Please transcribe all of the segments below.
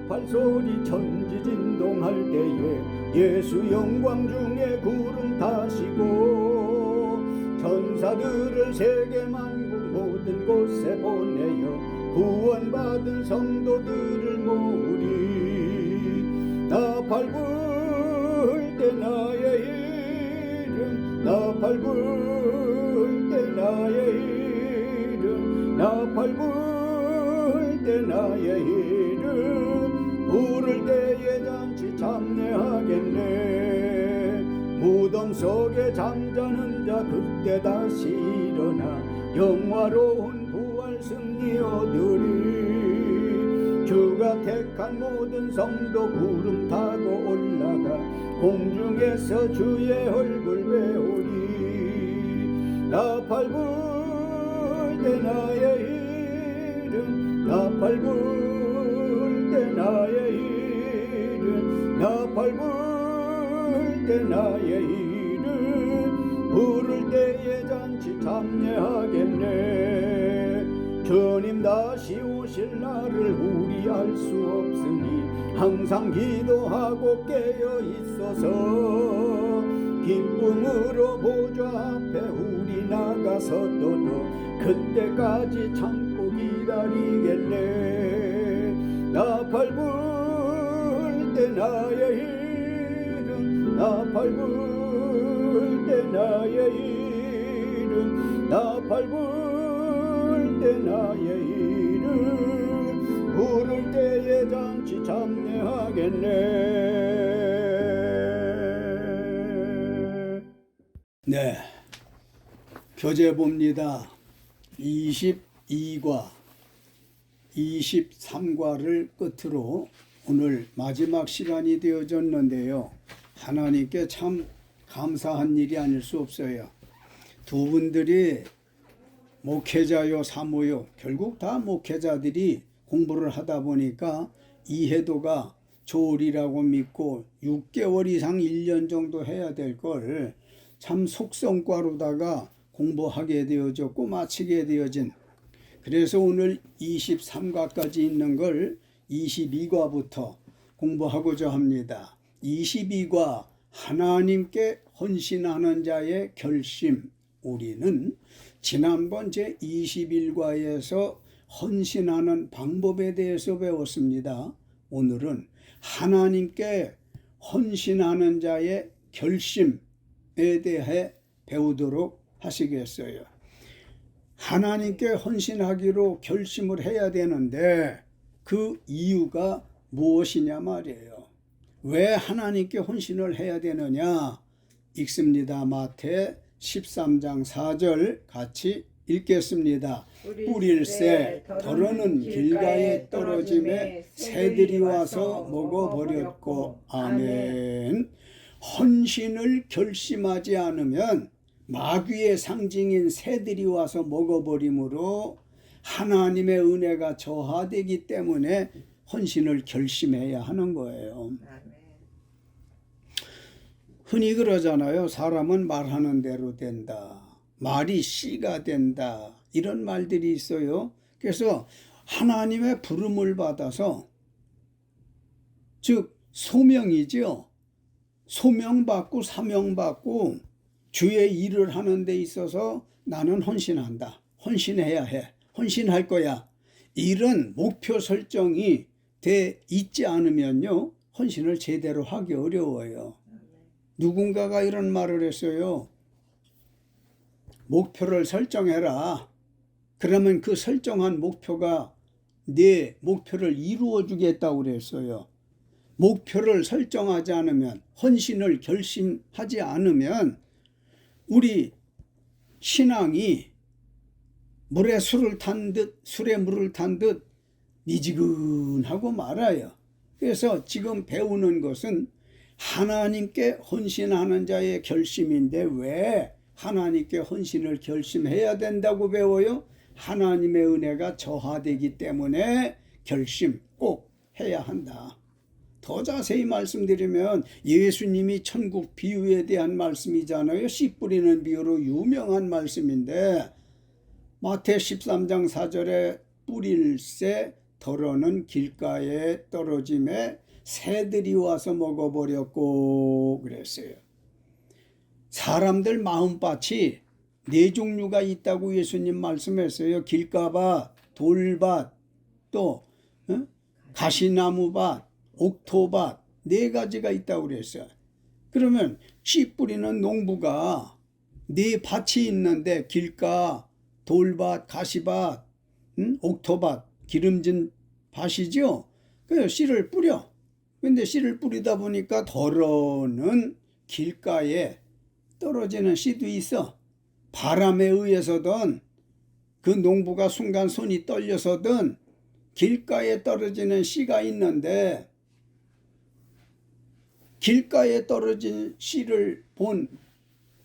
나팔소리 천지진동할 때에 예수 영광 중에 구름 타시고 천사들을 세계 만국 모든 곳에 보내어 구원받은 성도들을 모으리. 나팔 불 때 나의 이름, 나팔 불 때 나의 이름, 나팔 불 때 나의 이름, 부를 때에 잔치 참여하겠네. 무덤 속에 잠자는 자 그때 다시 일어나 영화로운 부활 승리 얻으리. 주가 택한 모든 성도 구름 타고 올라가 공중에서 주의 얼굴 배우리. 나팔 불 때 나의 이름, 나팔 불 때 나의 이름, 나팔 불 때 나의 이름, 부를 때에 잔치 참여하겠네. 주님 다시 오실 날을 우리 알 수 없으니 항상 기도하고 깨어 있어서 기쁨으로 보좌 앞에 우리 나가서도 그때까지 참고 기다리겠네. 나팔 불 때 나의 이름, 나팔 불 때 나의 이름, 나팔 불 때 나의 이름, 부를 때에 잔치 참여하겠네. 네, 교재 봅니다. 22과 23과를 끝으로 오늘 마지막 시간이 되어졌는데요. 하나님께 참 감사한 일이 아닐 수 없어요. 두 분들이 목회자요 사모요 결국 다 목회자들이 공부를 하다 보니까 이해도가 좋으리라고 믿고 6개월 이상 1년 정도 해야 될 걸 참 속성과로다가 공부하게 되어졌고 마치게 되어진, 그래서 오늘 23과까지 있는 걸 22과부터 공부하고자 합니다. 22과 하나님께 헌신하는 자의 결심. 우리는 지난번 제21과에서 헌신하는 방법에 대해서 배웠습니다. 오늘은 하나님께 헌신하는 자의 결심에 대해 배우도록 하시겠어요. 하나님께 헌신하기로 결심을 해야 되는데 그 이유가 무엇이냐 말이에요. 왜 하나님께 헌신을 해야 되느냐? 읽습니다. 마태 13장 4절 같이 읽겠습니다. 뿌릴새 더러는 길가에 떨어짐에 새들이 와서 먹어버렸고. 아멘. 헌신을 결심하지 않으면 마귀의 상징인 새들이 와서 먹어버리므로 하나님의 은혜가 저하되기 때문에 헌신을 결심해야 하는 거예요. 흔히 그러잖아요. 사람은 말하는 대로 된다. 말이 씨가 된다. 이런 말들이 있어요. 그래서 하나님의 부름을 받아서, 즉 소명이죠. 소명받고 사명받고 주의 일을 하는 데 있어서 나는 헌신한다. 헌신해야 해. 헌신할 거야. 이런 목표 설정이 돼 있지 않으면요, 헌신을 제대로 하기 어려워요. 누군가가 이런 말을 했어요. 목표를 설정해라. 그러면 그 설정한 목표가 내 목표를 이루어 주겠다고 그랬어요. 목표를 설정하지 않으면, 헌신을 결심하지 않으면 우리 신앙이 물에 술에 물을 탄 듯 미지근하고 말아요. 그래서 지금 배우는 것은 하나님께 헌신하는 자의 결심인데 왜 하나님께 헌신을 결심해야 된다고 배워요? 하나님의 은혜가 저하되기 때문에 결심 꼭 해야 한다. 더 자세히 말씀드리면 예수님이 천국 비유에 대한 말씀이잖아요. 씨 뿌리는 비유로 유명한 말씀인데 마태 13장 4절에 뿌릴새 더러는 길가에 떨어짐에 새들이 와서 먹어버렸고 그랬어요. 사람들 마음밭이 네 종류가 있다고 예수님 말씀했어요. 길가밭, 돌밭, 또 가시나무밭, 옥토밭 네 가지가 있다고 그랬어요. 그러면 씨 뿌리는 농부가 네 밭이 있는데 길가, 돌밭, 가시밭, 옥토밭, 기름진 밭이죠. 그 씨를 뿌려. 근데 씨를 뿌리다 보니까 더러는 길가에 떨어지는 씨도 있어. 바람에 의해서든 그 농부가 순간 손이 떨려서든 길가에 떨어지는 씨가 있는데 길가에 떨어진 씨를 본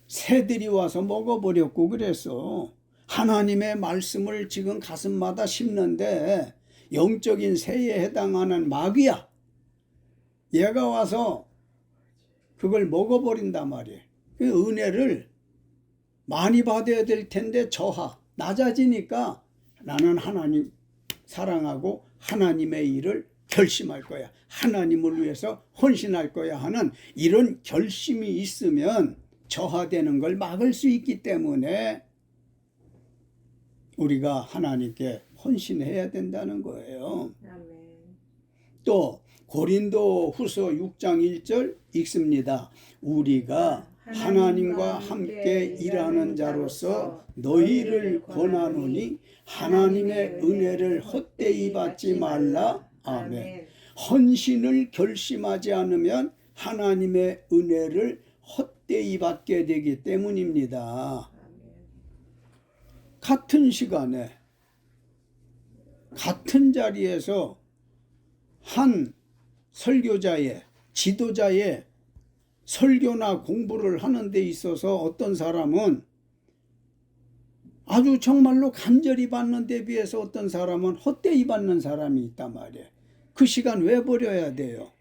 새들이 와서 먹어버렸고 그랬어. 하나님의 말씀을 지금 가슴마다 심는데 영적인 새에 해당하는 마귀야. 얘가 와서 그걸 먹어버린단 말이에요. 그 은혜를 많이 받아야 될 텐데 낮아지니까 나는 하나님 사랑하고 하나님의 일을 결심할 거야. 하나님을 위해서 헌신할 거야 하는 이런 결심이 있으면 저하되는 걸 막을 수 있기 때문에 우리가 하나님께 헌신해야 된다는 거예요. 아멘. 또 고린도 후서 6장 1절 읽습니다. 우리가 하나님과 함께 일하는 자로서 너희를 권하노니 하나님의 은혜를 헛되이 받지 말라. 아멘. 헌신을 결심하지 않으면 하나님의 은혜를 헛되이 받게 되기 때문입니다. 같은 시간에 같은 자리에서 한 설교자의 지도자의 설교나 공부를 하는 데 있어서 어떤 사람은 아주 정말로 간절히 받는 데 비해서 어떤 사람은 헛되이 받는 사람이 있단 말이에요. 그 시간 왜 버려야 돼요?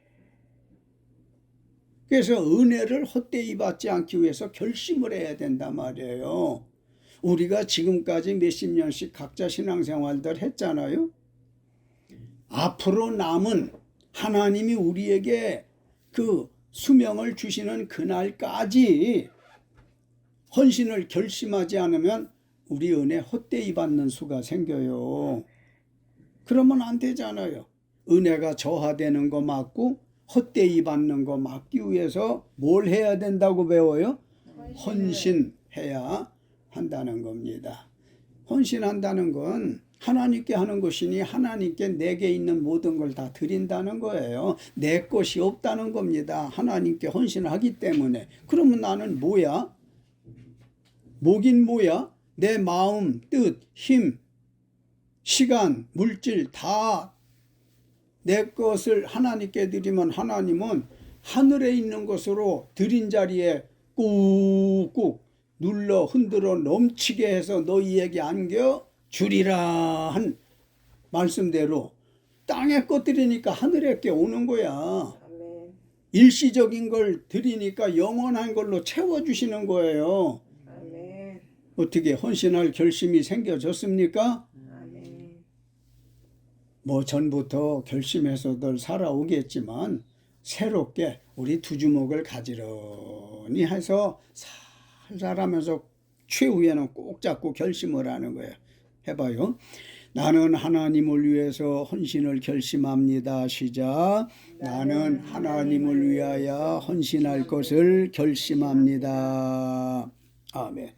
그래서 은혜를 헛되이 받지 않기 위해서 결심을 해야 된단 말이에요. 우리가 지금까지 몇십 년씩 각자 신앙생활들 했잖아요. 앞으로 남은 하나님이 우리에게 그 수명을 주시는 그날까지 헌신을 결심하지 않으면 우리 은혜 헛되이 받는 수가 생겨요. 그러면 안 되잖아요. 은혜가 저하되는 거 막고 헛되이 받는 거 막기 위해서 뭘 해야 된다고 배워요? 헌신해야 한다는 겁니다. 헌신한다는 건 하나님께 하는 것이니 하나님께 내게 있는 모든 걸 다 드린다는 거예요. 내 것이 없다는 겁니다. 하나님께 헌신하기 때문에. 그러면 나는 뭐야? 뭐긴 뭐야? 내 마음, 뜻, 힘, 시간, 물질 다 내 것을 하나님께 드리면 하나님은 하늘에 있는 것으로 드린 자리에 꾹꾹 눌러 흔들어 넘치게 해서 너희에게 안겨 주리라 한 말씀대로 땅에 것 드리니까 하늘에 게 오는 거야. 아멘. 일시적인 걸 드리니까 영원한 걸로 채워주시는 거예요. 아멘. 어떻게 헌신할 결심이 생겨졌습니까? 뭐 전부터 결심해서들 살아오겠지만 새롭게 우리 두 주먹을 가지런히 해서 살살하면서 최후에는 꼭 잡고 결심을 하는 거예요. 해봐요. 나는 하나님을 위해서 헌신을 결심합니다. 시작. 나는 하나님을 위하여 헌신할 것을 결심합니다. 아멘.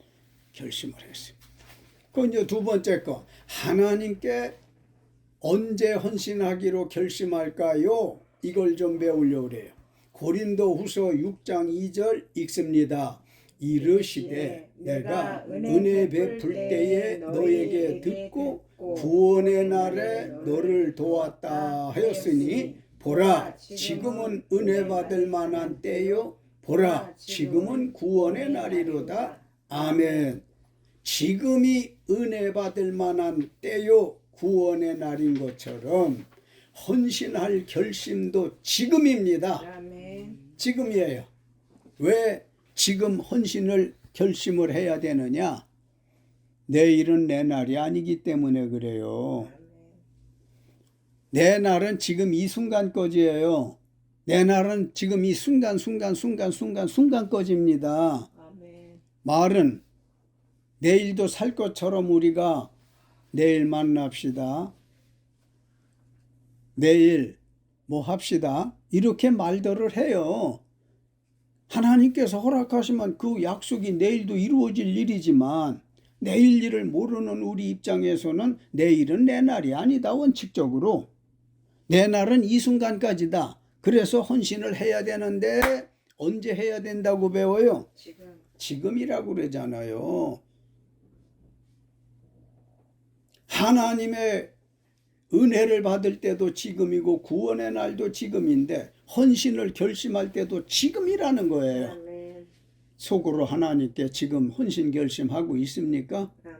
결심을 했어요. 그 이제 두 번째 거. 하나님께 언제 헌신하기로 결심할까요? 이걸 좀 배우려고 그래요. 고린도 후서 6장 2절 읽습니다. 이르시되 내가 은혜 베풀 때에 너에게 듣고 구원의 날에 너를 도왔다 하였으니 보라 지금은 은혜 받을 만한 때요 보라 지금은 구원의 날이로다. 아멘. 지금이 은혜 받을 만한 때요 구원의 날인 것처럼 헌신할 결심도 지금입니다. 아멘. 지금이에요. 왜 지금 헌신을 결심을 해야 되느냐? 내일은 내 날이 아니기 때문에 그래요. 내 날은 지금 이 순간 거지예요. 내 날은 지금 이 순간 거지입니다. 아멘. 말은 내일도 살 것처럼 우리가 내일 만납시다. 내일 뭐 합시다. 이렇게 말들을 해요. 하나님께서 허락하시면 그 약속이 내일도 이루어질 일이지만 내일 일을 모르는 우리 입장에서는 내일은 내 날이 아니다. 원칙적으로. 내 날은 이 순간까지다. 그래서 헌신을 해야 되는데 언제 해야 된다고 배워요? 지금이라고 그러잖아요. 하나님의 은혜를 받을 때도 지금이고 구원의 날도 지금인데 헌신을 결심할 때도 지금이라는 거예요. 아멘. 속으로 하나님께 지금 헌신 결심하고 있습니까? 아멘.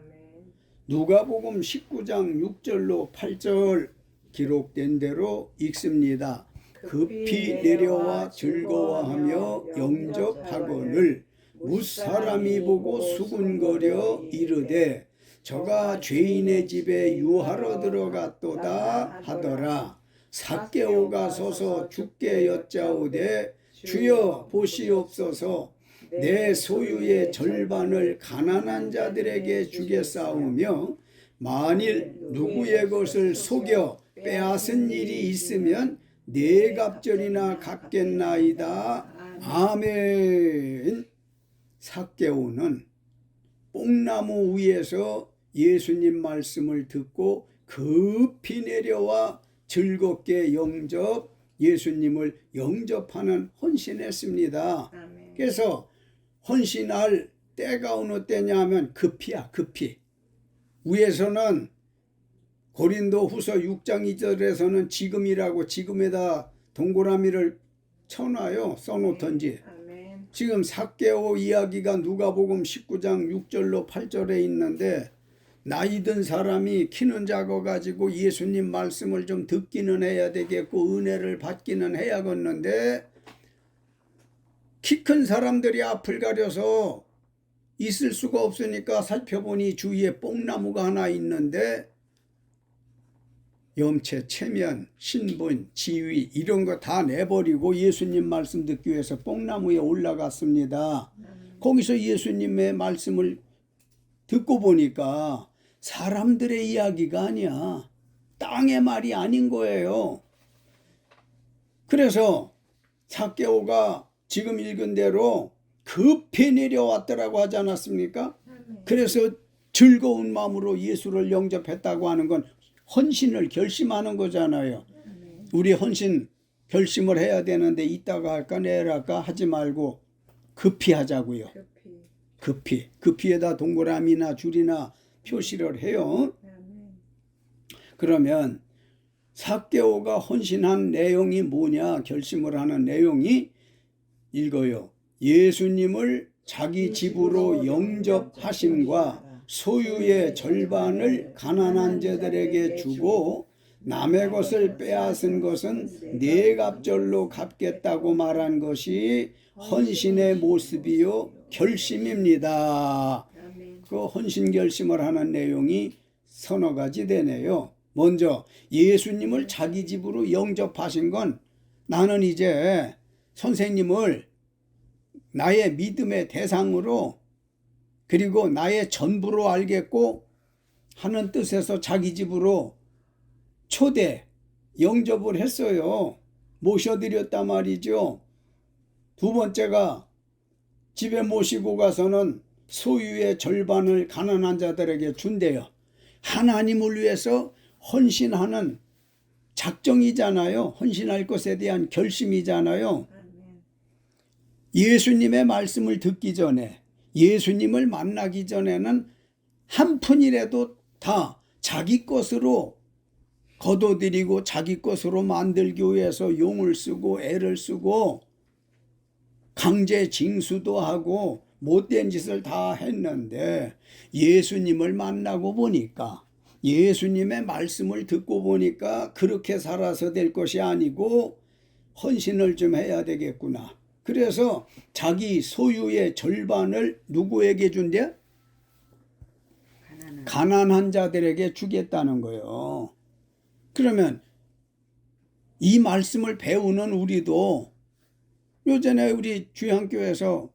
누가복음 19장 6절로 8절 기록된 대로 읽습니다. 급히 내려와 즐거워하며 영접하거늘 무사람이 보고 수군거려 이르되 저가 죄인의 집에 유하러 들어갔도다 하더라. 삭개오가 서서 주께 여짜오되 주여 보시옵소서 내 소유의 절반을 가난한 자들에게 주겠사오며 만일 누구의 것을 속여 빼앗은 일이 있으면 네 갑절이나 갚겠나이다. 아멘. 삭개오는 뽕나무 위에서 예수님 말씀을 듣고 급히 내려와 즐겁게 예수님을 영접하는 헌신했습니다. 아멘. 그래서 헌신할 때가 어느 때냐 하면 급히야, 급히. 위에서는 고린도 후서 6장 2절에서는 지금이라고 지금에다 동그라미를 쳐놔요. 써놓던지. 아멘. 지금 삭개오 이야기가 누가복음 19장 6절로 8절에 있는데 나이 든 사람이 키는 작아가지고 예수님 말씀을 좀 듣기는 해야 되겠고 은혜를 받기는 해야겠는데 키 큰 사람들이 앞을 가려서 있을 수가 없으니까 살펴보니 주위에 뽕나무가 하나 있는데 염체, 체면, 신분, 지위 이런 거 다 내버리고 예수님 말씀 듣기 위해서 뽕나무에 올라갔습니다. 거기서 예수님의 말씀을 듣고 보니까 사람들의 이야기가 아니야. 땅의 말이 아닌 거예요. 그래서 삭개오가 지금 읽은 대로 급히 내려왔더라고 하지 않았습니까? 그래서 즐거운 마음으로 예수를 영접했다고 하는 건 헌신을 결심하는 거잖아요. 우리 헌신 결심을 해야 되는데 이따가 할까 내일 할까 하지 말고 급히 하자고요. 급히에다 동그라미나 줄이나 표시를 해요. 그러면 삭개오가 헌신한 내용이 뭐냐? 결심을 하는 내용이 읽어요. 예수님을 자기 집으로 영접하심과 소유의 절반을 가난한 자들에게 주고 남의 것을 빼앗은 것은 네 갑절로 갚겠다고 말한 것이 헌신의 모습이요 결심입니다. 그 헌신 결심을 하는 내용이 서너 가지 되네요. 먼저 예수님을 자기 집으로 영접하신 건 나는 이제 선생님을 나의 믿음의 대상으로 그리고 나의 전부로 알겠고 하는 뜻에서 자기 집으로 초대, 영접을 했어요. 모셔드렸단 말이죠. 두 번째가 집에 모시고 가서는 소유의 절반을 가난한 자들에게 준대요. 하나님을 위해서 헌신하는 작정이잖아요. 헌신할 것에 대한 결심이잖아요. 예수님의 말씀을 듣기 전에 예수님을 만나기 전에는 한 푼이라도 다 자기 것으로 거둬들이고 자기 것으로 만들기 위해서 용을 쓰고 애를 쓰고 강제 징수도 하고 못된 짓을 다 했는데 예수님을 만나고 보니까 예수님의 말씀을 듣고 보니까 그렇게 살아서 될 것이 아니고 헌신을 좀 해야 되겠구나. 그래서 자기 소유의 절반을 누구에게 준대? 가난한 자들에게 주겠다는 거예요. 그러면 이 말씀을 배우는 우리도 요전에 우리 주양교에서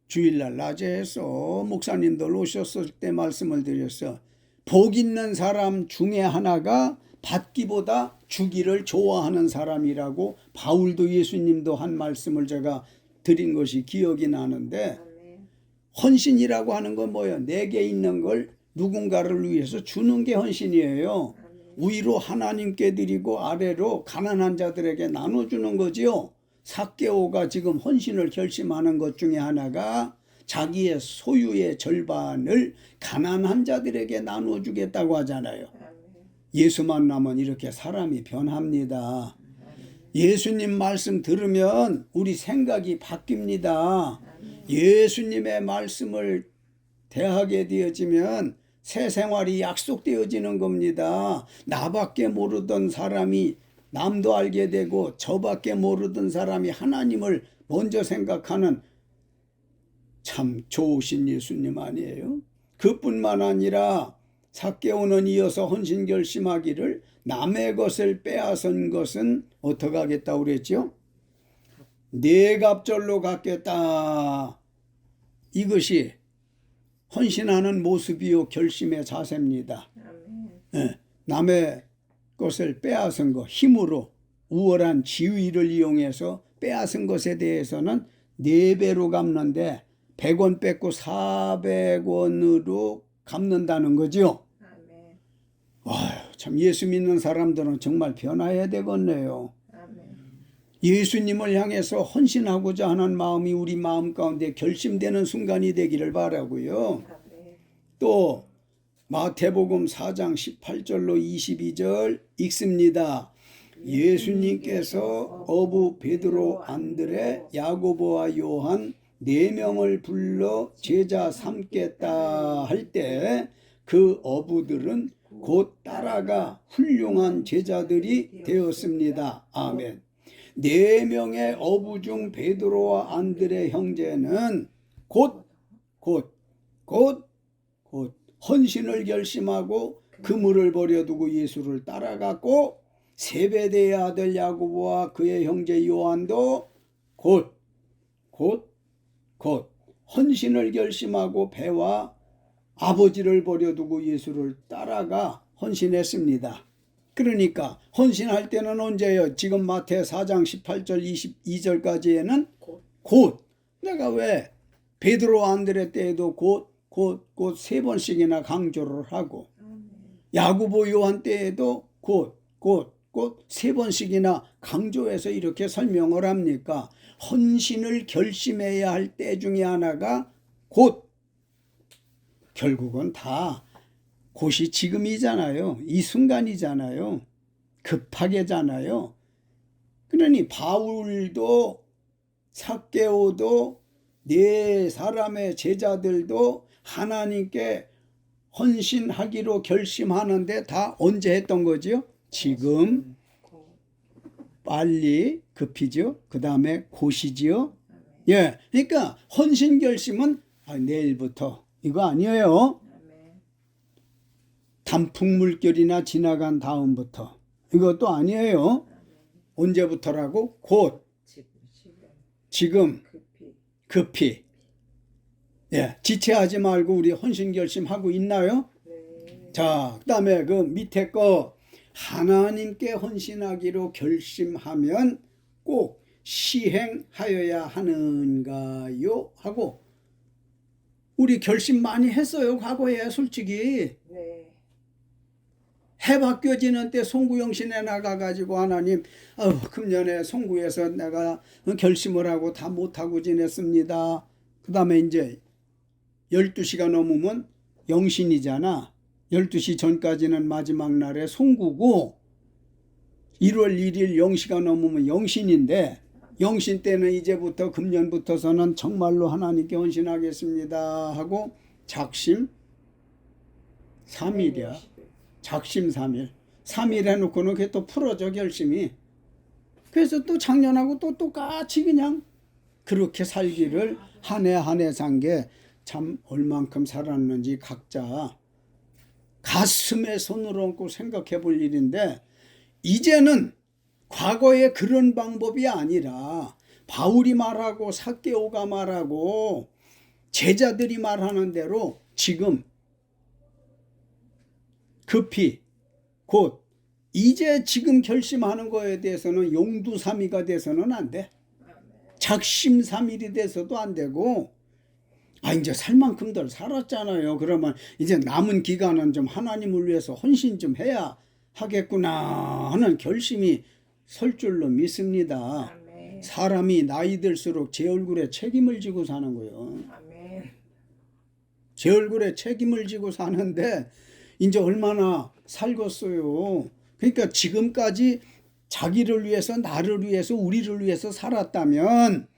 주일날 낮에 해서 목사님들 오셨을 때 말씀을 드렸어. 복 있는 사람 중에 하나가 받기보다 주기를 좋아하는 사람이라고 바울도 예수님도 한 말씀을 제가 드린 것이 기억이 나는데, 헌신이라고 하는 건 뭐예요? 내게 있는 걸 누군가를 위해서 주는 게 헌신이에요. 위로 하나님께 드리고 아래로 가난한 자들에게 나눠주는 거지요. 삭개오가 지금 헌신을 결심하는 것 중에 하나가 자기의 소유의 절반을 가난한 자들에게 나눠주겠다고 하잖아요. 예수 만나면 이렇게 사람이 변합니다. 예수님 말씀 들으면 우리 생각이 바뀝니다. 예수님의 말씀을 대하게 되어지면 새 생활이 약속되어지는 겁니다. 나밖에 모르던 사람이 남도 알게 되고 저밖에 모르던 사람이 하나님을 먼저 생각하는 참 좋으신 예수님 아니에요? 그뿐만 아니라 삭개오는 이어서 헌신 결심하기를 남의 것을 빼앗은 것은 어떻게 하겠다고 그랬죠? 네 갑절로 갚겠다. 이것이 헌신하는 모습이요 결심의 자세입니다. 네, 남의 것을 빼앗은 것, 힘으로 우월한 지위를 이용해서 빼앗은 것에 대해서는 4배로 갚는데 100원 뺏고 400원으로 갚는다는 거죠. 아유, 참 예수 믿는 사람들은 정말 변화해야 되겠네요. 예수님을 향해서 헌신하고자 하는 마음이 우리 마음 가운데 결심되는 순간이 되기를 바라고요. 또 마태복음 4장 18절로 22절 읽습니다. 예수님께서 어부 베드로, 안드레, 야고보와 요한 4명을 불러 제자 삼겠다 할 때 그 어부들은 곧 따라가 훌륭한 제자들이 되었습니다. 아멘. 4명의 어부 중 베드로와 안드레 형제는 곧 헌신을 결심하고 그물을 버려두고 예수를 따라갔고, 세베대의 아들 야고보와 그의 형제 요한도 곧 헌신을 결심하고 배와 아버지를 버려두고 예수를 따라가 헌신했습니다. 그러니까 헌신할 때는 언제요? 지금 마태 4장 18절 22절까지에는 곧. 내가 왜 베드로 안드레 때에도 곧 3번씩이나 강조를 하고, 야고보 요한 때에도 곧 3번씩이나 강조해서 이렇게 설명을 합니까? 헌신을 결심해야 할 때 중에 하나가 곧. 결국은 다 곧이 지금이잖아요. 이 순간이잖아요. 급하게잖아요. 그러니 바울도 삭개오도 4사람의 제자들도 하나님께 헌신하기로 결심하는데 다 언제 했던 거지요? 지금, 빨리, 급히죠. 그 다음에 곧이지요. 예, 그러니까 헌신 결심은 내일부터 이거 아니에요. 단풍물결이나 지나간 다음부터 이것도 아니에요. 언제부터라고? 곧, 지금, 급히. 예, 지체하지 말고 우리 헌신 결심하고 있나요? 자, 그 다음에 그 밑에 거 하나님께 헌신하기로 결심하면 꼭 시행하여야 하는가요? 하고, 우리 결심 많이 했어요. 과거에 솔직히. 해 바뀌어지는 때 송구영신에 나가가지고 하나님, 금년에 송구에서 내가 결심을 하고 다 못하고 지냈습니다. 그 다음에 이제 12시가 넘으면 영신이잖아. 12시 전까지는 마지막 날에 송구고 1월 1일 0시가 넘으면 영신인데, 영신 때는 이제부터 금년부터서는 정말로 하나님께 헌신하겠습니다 하고 작심 3일이야. 작심 3일. 3일 해놓고는 그게 또 풀어져 결심이. 그래서 또 작년하고 또 똑같이 그냥 그렇게 살기를 한 해 한 해 산 게 참 얼만큼 살았는지 각자 가슴에 손을 얹고 생각해 볼 일인데, 이제는 과거에 그런 방법이 아니라 바울이 말하고 삭개오가 말하고 제자들이 말하는 대로 지금 급히 곧 이제 지금 결심하는 거에 대해서는 용두삼위가 돼서는 안 돼. 작심삼일이 돼서도 안 되고, 이제 살 만큼들 살았잖아요. 그러면 이제 남은 기간은 좀 하나님을 위해서 헌신 좀 해야 하겠구나 하는 결심이 설 줄로 믿습니다. 아멘. 사람이 나이 들수록 제 얼굴에 책임을 지고 사는 거예요. 아멘. 제 얼굴에 책임을 지고 사는데 이제 얼마나 살겠어요. 그러니까 지금까지 자기를 위해서, 나를 위해서, 우리를 위해서 살았다면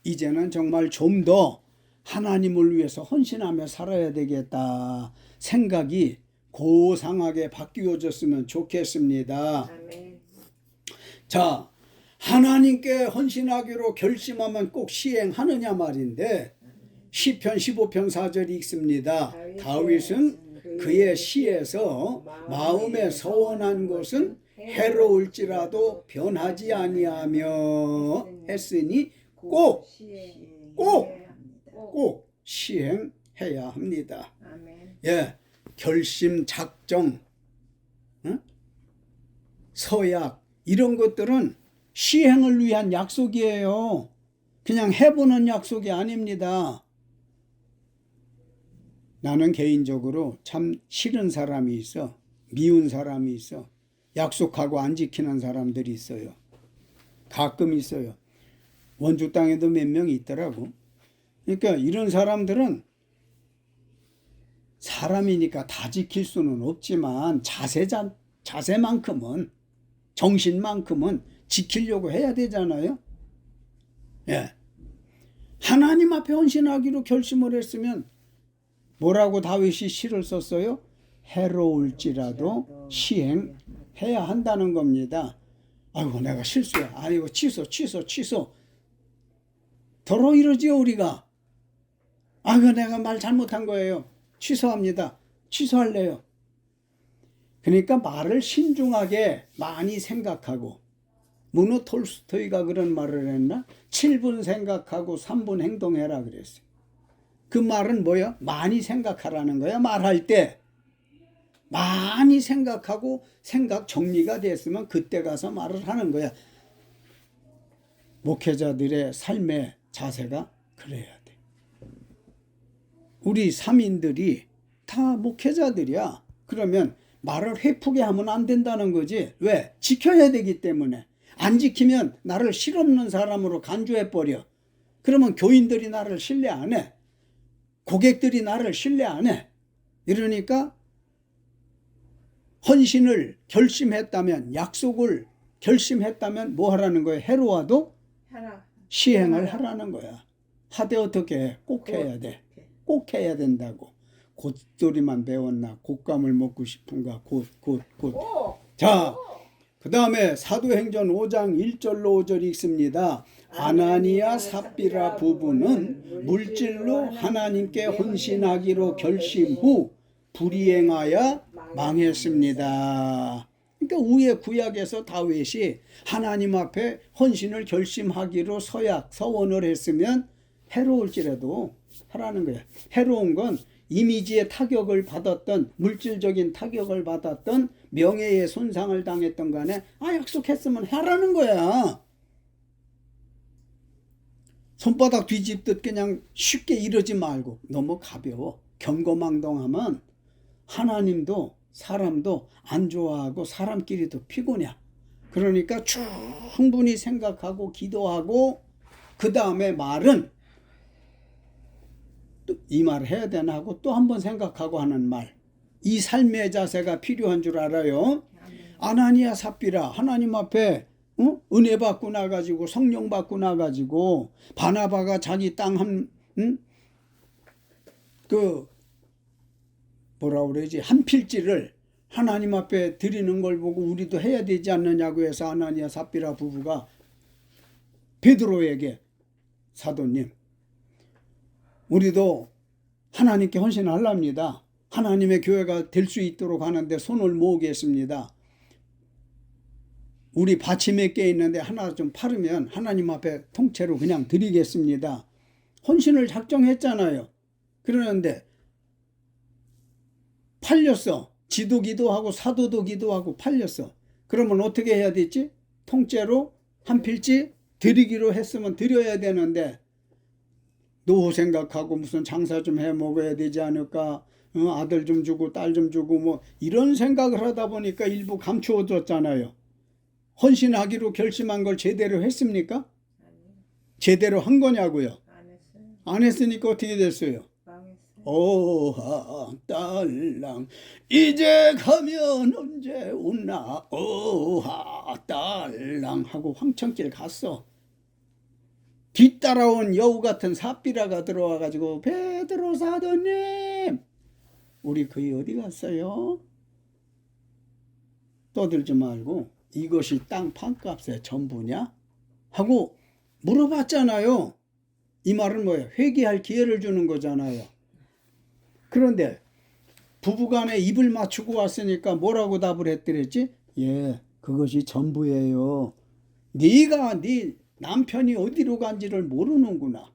이제는 정말 좀 더 하나님을 위해서 헌신하며 살아야 되겠다 생각이 고상하게 바뀌어졌으면 좋겠습니다. 아멘. 자, 하나님께 헌신하기로 결심하면 꼭 시행하느냐 말인데 시편 15편 4절이 있습니다. 다윗은 그의 시에서 마음에 서원한 것은 해로울지라도 변하지 아니하며 했으니 꼭 시행해야 합니다. 아멘. 예, 결심, 작정, 서약 이런 것들은 시행을 위한 약속이에요. 그냥 해보는 약속이 아닙니다. 나는 개인적으로 참 싫은 사람이 있어. 미운 사람이 있어. 약속하고 안 지키는 사람들이 있어요. 가끔 있어요. 원주 땅에도 몇 명 있더라고. 그러니까 이런 사람들은 사람이니까 다 지킬 수는 없지만 자세만큼은, 정신만큼은 지키려고 해야 되잖아요. 예. 하나님 앞에 헌신하기로 결심을 했으면 뭐라고 다윗이 시를 썼어요? 해로울지라도 시행해야 한다는 겁니다. 아이고 내가 실수야. 아이고 취소. 더러 이러지요 우리가. 아이고 내가 말 잘못한 거예요. 취소합니다. 취소할래요. 그러니까 말을 신중하게 많이 생각하고, 무노 톨스토이가 그런 말을 했나? 7분 생각하고 3분 행동해라 그랬어요. 그 말은 뭐야? 많이 생각하라는 거야. 말할 때 많이 생각하고 생각 정리가 됐으면 그때 가서 말을 하는 거야. 목회자들의 삶의 자세가 그래야 돼. 우리 삼인들이 다 목회자들이야. 그러면 말을 회프게 하면 안 된다는 거지. 왜? 지켜야 되기 때문에. 안 지키면 나를 실없는 사람으로 간주해버려. 그러면 교인들이 나를 신뢰 안 해. 고객들이 나를 신뢰 안 해. 이러니까 헌신을 결심했다면, 약속을 결심했다면 뭐 하라는 거예요? 해로워도 시행을 하라는 거야. 하되 어떻게 해? 꼭 해야 돼. 꼭 해야 된다고. 곶소리만 배웠나? 곶감을 먹고 싶은가? 곶. 자, 그 다음에 사도행전 5장 1절로 5절이 있습니다. 아나니아 삽비라 부부는 물질로 하나님께 헌신하기로 결심 후 불이행하여 망했습니다. 그러니까 위에 구약에서 다윗이 하나님 앞에 헌신을 결심하기로 서원을 했으면 해로울지라도 하라는 거예요. 해로운 건 이미지의 타격을 받았던, 물질적인 타격을 받았던, 명예의 손상을 당했던 간에 약속했으면 하라는 거야. 손바닥 뒤집듯 그냥 쉽게 이러지 말고 너무 가벼워. 경거망동하면 하나님도 사람도 안 좋아하고 사람끼리도 피곤해. 그러니까 충분히 생각하고 기도하고 그 다음에 말은 이 말을 해야 되나 하고 또 한 번 생각하고 하는 말. 이 삶의 자세가 필요한 줄 알아요. 아나니아 삽비라 하나님 앞에 은혜 받고 나가지고 성령 받고 나가지고 바나바가 자기 땅 한 필지를 하나님 앞에 드리는 걸 보고 우리도 해야 되지 않느냐고 해서 아나니아 삽비라 부부가 베드로에게 사도님, 우리도 하나님께 헌신하렵니다. 하나님의 교회가 될 수 있도록 하는데 손을 모으겠습니다. 우리 밭이 몇 개 있는데 하나 좀 팔으면 하나님 앞에 통째로 그냥 드리겠습니다. 헌신을 작정했잖아요. 그러는데 팔렸어. 지도 기도하고 사도도 기도하고 팔렸어. 그러면 어떻게 해야 되지? 통째로 한 필지 드리기로 했으면 드려야 되는데 노후 생각하고 무슨 장사 좀 해 먹어야 되지 않을까? 아들 좀 주고 딸 좀 주고 뭐 이런 생각을 하다 보니까 일부 감추어졌잖아요. 헌신하기로 결심한 걸 제대로 했습니까? 제대로 한 거냐고요? 안 했으니까 어떻게 됐어요? 오하 딸랑 이제 가면 언제 오나 오하 딸랑 하고 황천길 갔어. 뒤따라온 여우 같은 삽비라가 들어와가지고 베드로 사도님 우리 그이 어디 갔어요? 떠들지 말고 이것이 땅 판값의 전부냐? 하고 물어봤잖아요. 이 말은 뭐예요? 회개할 기회를 주는 거잖아요. 그런데 부부간에 입을 맞추고 왔으니까 뭐라고 답을 했더랬지? 예, 그것이 전부예요. 네가 네 남편이 어디로 간지를 모르는구나.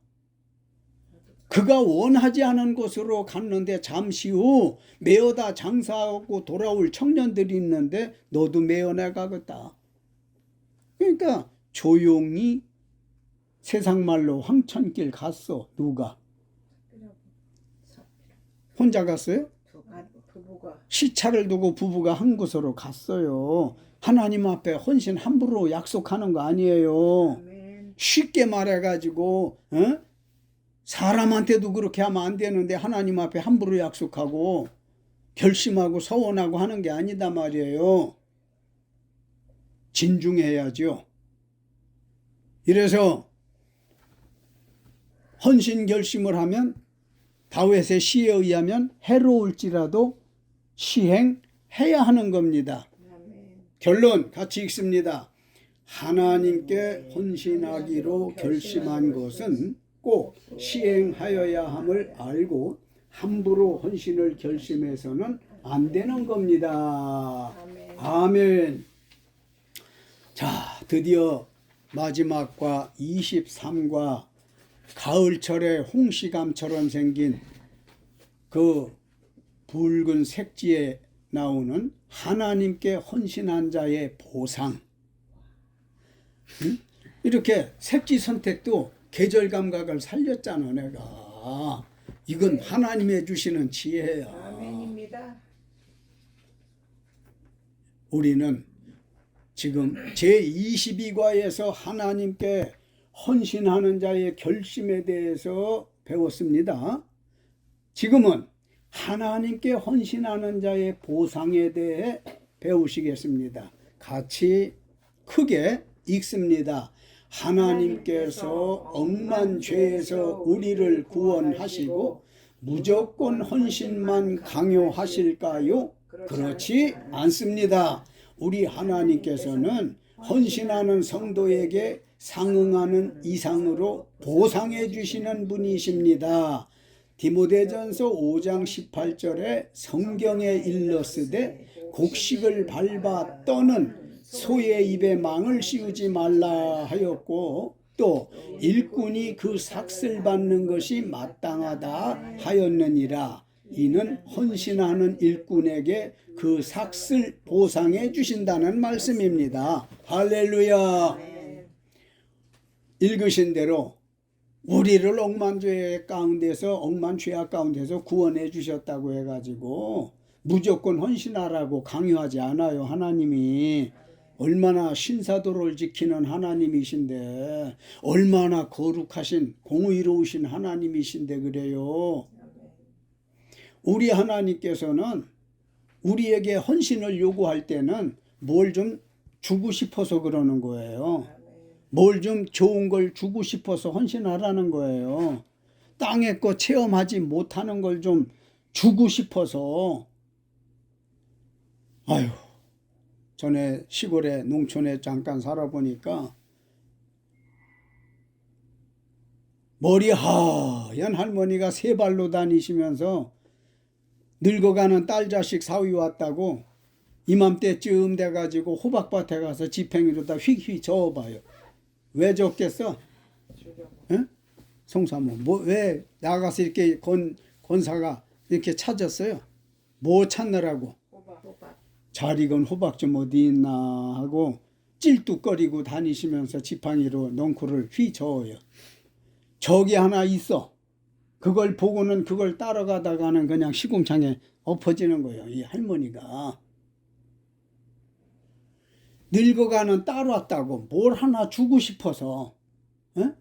그가 원하지 않은 곳으로 갔는데 잠시 후 매어다 장사하고 돌아올 청년들이 있는데 너도 매어내 가겠다. 그러니까 조용히 세상 말로 황천길 갔어. 누가? 혼자 갔어요? 시차를 두고 부부가 한 곳으로 갔어요. 하나님 앞에 헌신 함부로 약속하는 거 아니에요. 쉽게 말해가지고 사람한테도 그렇게 하면 안 되는데 하나님 앞에 함부로 약속하고 결심하고 서원하고 하는 게 아니다 말이에요. 진중해야죠. 이래서 헌신 결심을 하면 다윗의 시에 의하면 해로울지라도 시행해야 하는 겁니다. 결론 같이 읽습니다. 하나님께 헌신하기로 결심한 것은 꼭 시행하여야 함을 알고 함부로 헌신을 결심해서는 안 되는 겁니다. 아멘. 자, 드디어 마지막과 23과 가을철에 홍시감처럼 생긴 그 붉은 색지에 나오는 하나님께 헌신한 자의 보상. 이렇게 색지 선택도 계절 감각을 살렸잖아. 내가 이건 하나님의 주시는 지혜야. 아멘입니다. 우리는 지금 제22과에서 하나님께 헌신하는 자의 결심에 대해서 배웠습니다. 지금은 하나님께 헌신하는 자의 보상에 대해 배우시겠습니다. 같이 크게 읽습니다. 하나님께서 억만 죄에서 우리를 구원하시고 무조건 헌신만 강요하실까요? 그렇지 않습니다. 우리 하나님께서는 헌신하는 성도에게 상응하는 이상으로 보상해 주시는 분이십니다. 디모데전서 5장 18절에 성경에 일렀으되 곡식을 밟아 떠는 소의 입에 망을 씌우지 말라 하였고 또 일꾼이 그 삭슬 받는 것이 마땅하다 하였느니라. 이는 헌신하는 일꾼에게 그 삭슬 보상해 주신다는 말씀입니다. 할렐루야. 읽으신 대로 우리를 억만죄 가운데서 억만 죄악 가운데서 구원해 주셨다고 해가지고 무조건 헌신하라고 강요하지 않아요. 하나님이 얼마나 신사도를 지키는 하나님이신데 얼마나 거룩하신 공의로우신 하나님이신데 그래요. 우리 하나님께서는 우리에게 헌신을 요구할 때는 뭘 좀 주고 싶어서 그러는 거예요. 뭘 좀 좋은 걸 주고 싶어서 헌신하라는 거예요. 땅의 거 체험하지 못하는 걸 좀 주고 싶어서. 아유, 전에 시골에 농촌에 잠깐 살아보니까 머리 하얀 할머니가 세 발로 다니시면서 늙어가는 딸 자식 사위 왔다고 이맘때쯤 돼가지고 호박밭에 가서 지팽이로다 휙휙 저어봐요. 왜 졌겠어? 응? 송사모 왜 나가서 이렇게 권사가 이렇게 찾았어요? 뭐 찾느라고? 호박. 잘 익은 호박 좀 어디 있나 하고 찔뚝거리고 다니시면서 지팡이로 넝쿨을 휘 저어요. 저기 하나 있어. 그걸 보고는 그걸 따라가다가는 그냥 시궁창에 엎어지는 거예요. 이 할머니가. 늙어가는 딸 왔다고 뭘 하나 주고 싶어서. 어?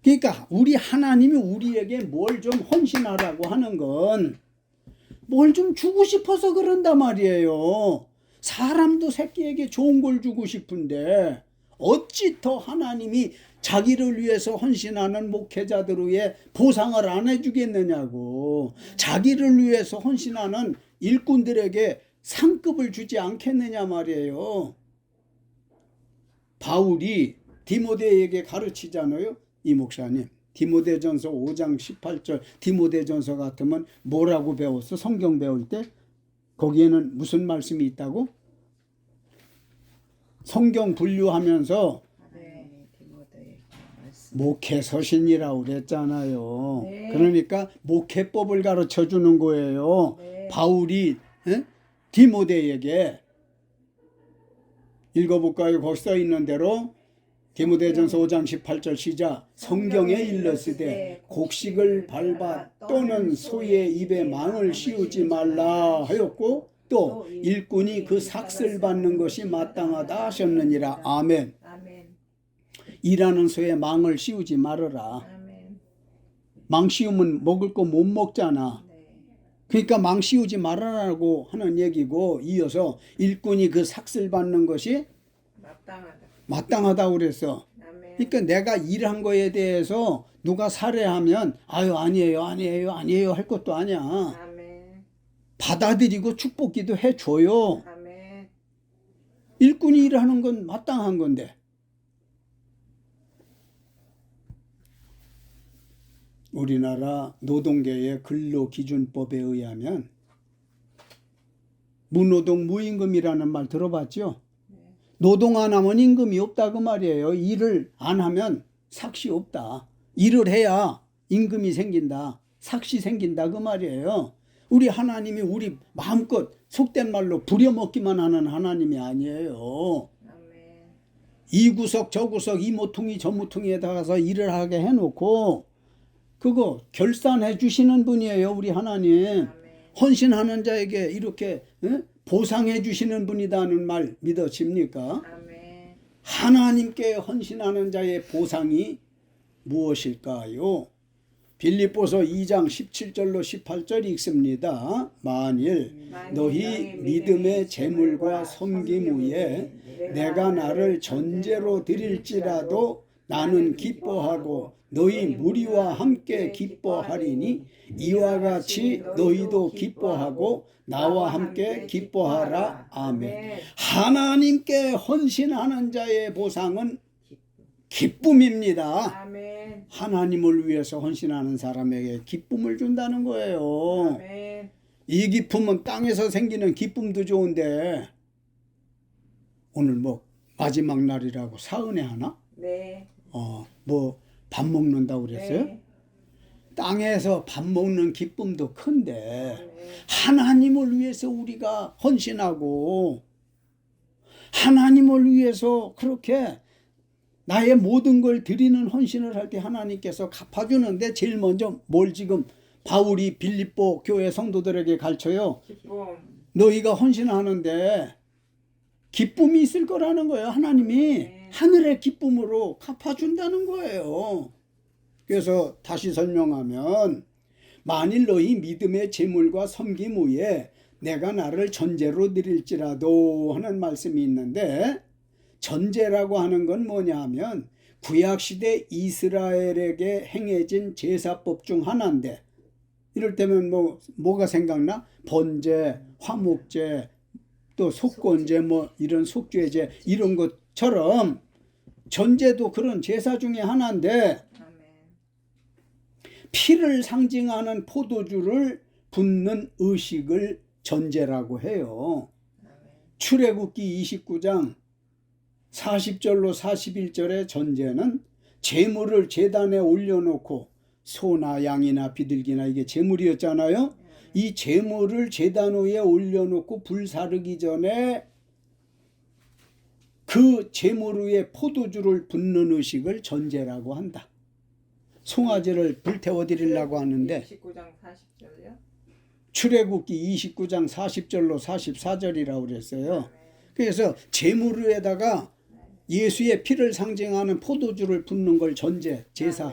그러니까 우리 하나님이 우리에게 뭘 좀 헌신하라고 하는 건 뭘 좀 주고 싶어서 그런단 말이에요. 사람도 새끼에게 좋은 걸 주고 싶은데 어찌 더 하나님이 자기를 위해서 헌신하는 목회자들 위해 보상을 안 해주겠느냐고. 자기를 위해서 헌신하는 일꾼들에게 상급을 주지 않겠느냐 말이에요. 바울이 디모데에게 가르치잖아요. 이 목사님. 디모데전서 5장 18절 디모데전서 같으면 뭐라고 배웠어? 성경 배울 때? 거기에는 무슨 말씀이 있다고? 성경 분류하면서 목회 서신이라고 그랬잖아요. 네. 그러니까 목회법을 가르쳐 주는 거예요. 네. 바울이 디모데에게 읽어볼까요? 거기 써 있는 대로 디모데전서 5장 18절 시작. 성경에 일렀으되 곡식을 밟아 또는 소의 입에 망을 씌우지 말라 하였고 또 일꾼이 그 삭슬 받는 것이 마땅하다 하셨느니라. 아멘. 일하는 소에 망을 씌우지 말아라. 망 씌우면 먹을 거 못 먹잖아. 그러니까 망 씌우지 말아라고 하는 얘기고, 이어서 일꾼이 그 삭슬 받는 것이 마땅하다고 그랬어. 그러니까 내가 일한 거에 대해서 누가 살해하면 아유 아니에요 할 것도 아니야. 받아들이고 축복기도 해줘요. 일꾼이 일하는 건 마땅한 건데. 우리나라 노동계의 근로기준법에 의하면 무노동 무임금이라는 말 들어봤죠? 노동 안 하면 임금이 없다 그 말이에요. 일을 안 하면 삭시 없다. 일을 해야 임금이 생긴다. 삭시 생긴다 그 말이에요. 우리 하나님이 우리 마음껏 속된 말로 부려먹기만 하는 하나님이 아니에요. 이 구석 저 구석 이 모퉁이 저 모퉁이에다 가서 일을 하게 해놓고 그거 결산해 주시는 분이에요. 우리 하나님. 헌신하는 자에게 이렇게 보상해 주시는 분이다는 말 믿어집니까? 하나님께 헌신하는 자의 보상이 무엇일까요? 빌립보서 2장 17절로 18절 읽습니다. 만일 너희 믿음의 재물과 섬김 후에 내가 나를 전제로 드릴지라도 나는 기뻐하고 너희 무리와 함께 기뻐하리니 이와 같이 너희도 기뻐하고 나와 함께 기뻐하라. 아멘. 하나님께 헌신하는 자의 보상은 기쁨입니다. 아멘. 하나님을 위해서 헌신하는 사람에게 기쁨을 준다는 거예요. 아멘. 이 기쁨은 땅에서 생기는 기쁨도 좋은데 오늘 뭐 마지막 날이라고 사은회 하나? 네. 뭐 밥 먹는다고 그랬어요? 네. 땅에서 밥 먹는 기쁨도 큰데 네. 하나님을 위해서 우리가 헌신하고 하나님을 위해서 그렇게 나의 모든 걸 드리는 헌신을 할 때 하나님께서 갚아주는데 제일 먼저 뭘 지금 바울이 빌립보 교회 성도들에게 가르쳐요. 기쁨. 너희가 헌신하는데 기쁨이 있을 거라는 거예요. 하나님이 네. 하늘의 기쁨으로 갚아준다는 거예요. 그래서 다시 설명하면 만일 너희 믿음의 재물과 섬김 후에 내가 나를 전제로 드릴지라도 하는 말씀이 있는데 전제라고 하는 건 뭐냐 하면 구약시대 이스라엘에게 행해진 제사법 중 하나인데 이럴 때면 뭐가 생각나? 번제, 화목제, 또 속건제 뭐 이런 속죄제 이런 것처럼 전제도 그런 제사 중에 하나인데 피를 상징하는 포도주를 붓는 의식을 전제라고 해요. 출애굽기 29장 40절로 41절의 전제는 제물을 제단에 올려놓고 소나 양이나 비둘기나 이게 제물이었잖아요. 이 제물을 제단 위에 올려놓고 불 사르기 전에 그 제물 위에 포도주를 붓는 의식을 전제라고 한다. 송아지를 불태워 드리려고 하는데 29장 40절요? 출애굽기 29장 40절로 44절이라고 그랬어요. 그래서 제물 위에다가 예수의 피를 상징하는 포도주를 붓는 걸 전제, 제사.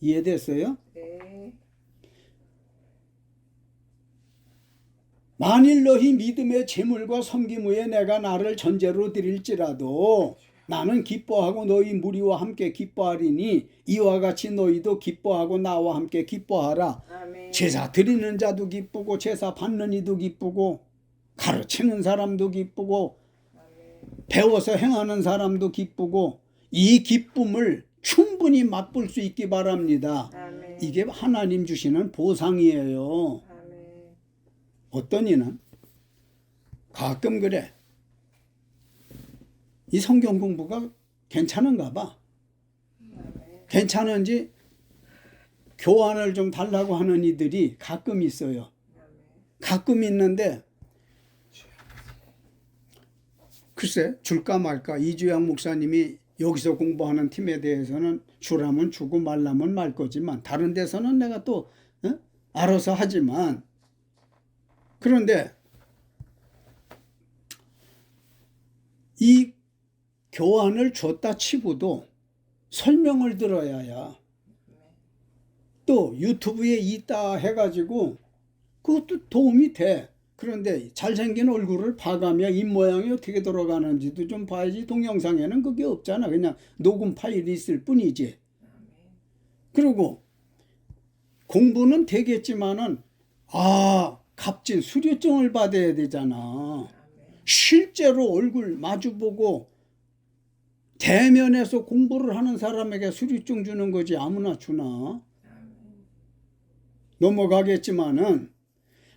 이해됐어요? 네. 만일 너희 믿음의 제물과 섬김 후에 내가 나를 전제로 드릴지라도 나는 기뻐하고 너희 무리와 함께 기뻐하리니 이와 같이 너희도 기뻐하고 나와 함께 기뻐하라. 아멘. 제사 드리는 자도 기쁘고 제사 받는 이도 기쁘고 가르치는 사람도 기쁘고 배워서 행하는 사람도 기쁘고 이 기쁨을 충분히 맛볼 수 있기 바랍니다. 아멘. 이게 하나님 주시는 보상이에요. 아멘. 어떤 이는 가끔 그래. 이 성경 공부가 괜찮은가 봐. 괜찮은지 교환을 좀 달라고 하는 이들이 가끔 있어요. 가끔 있는데 글쎄 줄까 말까. 이주영 목사님이 여기서 공부하는 팀에 대해서는 주라면 주고 말라면 말 거지만 다른 데서는 내가 또 알아서 하지만 그런데 이 교환을 줬다 치고도 설명을 들어야야. 또 유튜브에 있다 해가지고 그것도 도움이 돼. 그런데 잘생긴 얼굴을 봐가며 입모양이 어떻게 돌아가는지도 좀 봐야지. 동영상에는 그게 없잖아. 그냥 녹음 파일이 있을 뿐이지. 그리고 공부는 되겠지만은 값진 수료증을 받아야 되잖아. 실제로 얼굴 마주보고 대면에서 공부를 하는 사람에게 수료증 주는 거지 아무나 주나. 넘어가겠지만은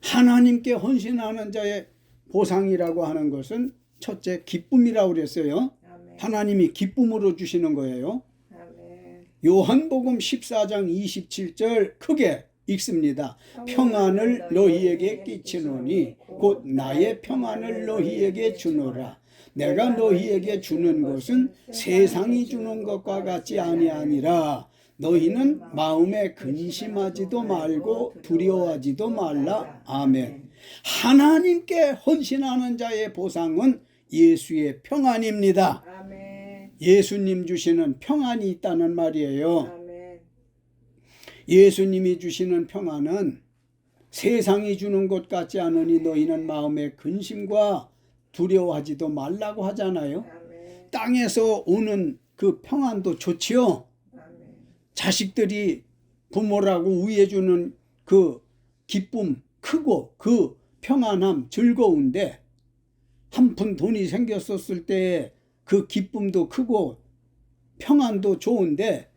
하나님께 헌신하는 자의 보상이라고 하는 것은 첫째 기쁨이라고 그랬어요. 아멘. 하나님이 기쁨으로 주시는 거예요. 아멘. 요한복음 14장 27절 크게 읽습니다. 평안을 너희에게 끼치노니 곧 나의 평안을 너희에게 주노라. 내가 너희에게 주는 것은 세상이 주는 것과 같지 아니하니라. 너희는 마음에 근심하지도 말고 두려워하지도 말라. 아멘. 하나님께 헌신하는 자의 보상은 예수의 평안입니다. 아멘. 예수님 주시는 평안이 있다는 말이에요. 아멘. 예수님이 주시는 평안은 세상이 주는 것 같지 않으니 너희는 마음에 근심과 두려워하지도 말라고 하잖아요. 아멘. 땅에서 오는 그 평안도 좋지요. 자식들이 부모라고 우애주는 그 기쁨 크고 그 평안함 즐거운데 한 푼 돈이 생겼었을 때 그 기쁨도 크고 평안도 좋은데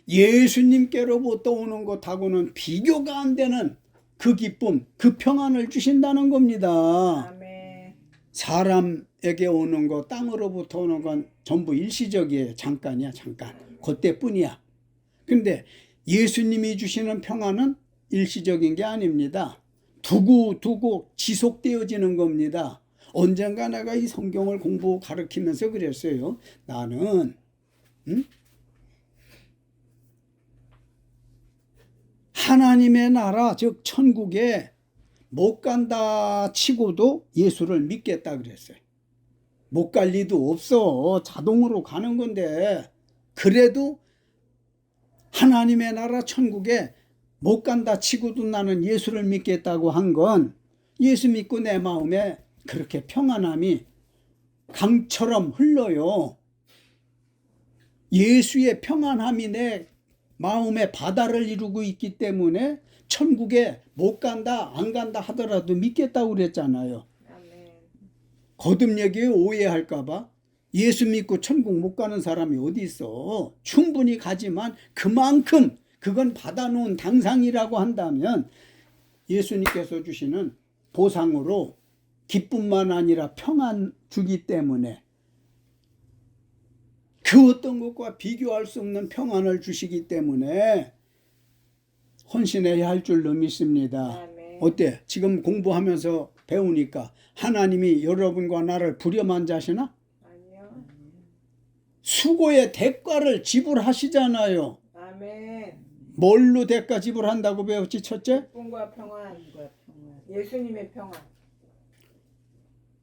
예수님께로부터 오는 것하고는 비교가 안 되는 그 기쁨, 그 평안을 주신다는 겁니다. 아멘. 사람에게 오는 거, 땅으로부터 오는 건 전부 일시적이에요. 잠깐이야, 잠깐. 그때뿐이야. 근데 예수님이 주시는 평안은 일시적인 게 아닙니다. 두고 지속되어지는 겁니다. 언젠가 내가 이 성경을 가르치면서 그랬어요. 나는 하나님의 나라 즉 천국에 못 간다 치고도 예수를 믿겠다 그랬어요. 못 갈 리도 없어. 자동으로 가는 건데 그래도 하나님의 나라 천국에 못 간다 치고도 나는 예수를 믿겠다고 한 건 예수 믿고 내 마음에 그렇게 평안함이 강처럼 흘러요. 예수의 평안함이 내 마음의 바다를 이루고 있기 때문에 천국에 못 간다 안 간다 하더라도 믿겠다고 그랬잖아요. 아멘. 거듭 얘기에 오해할까 봐. 예수 믿고 천국 못 가는 사람이 어디 있어. 충분히 가지만 그만큼 그건 받아놓은 당상이라고 한다면 예수님께서 주시는 보상으로 기쁨만 아니라 평안 주기 때문에 그 어떤 것과 비교할 수 없는 평안을 주시기 때문에 헌신해야 할 줄로 믿습니다. 아멘. 어때? 지금 공부하면서 배우니까 하나님이 여러분과 나를 부려만 자시나? 아니요. 수고의 대가를 지불하시잖아요. 아멘. 뭘로 대가 지불한다고 배웠지? 첫째? 기쁨과 평안. 예수님의 평안.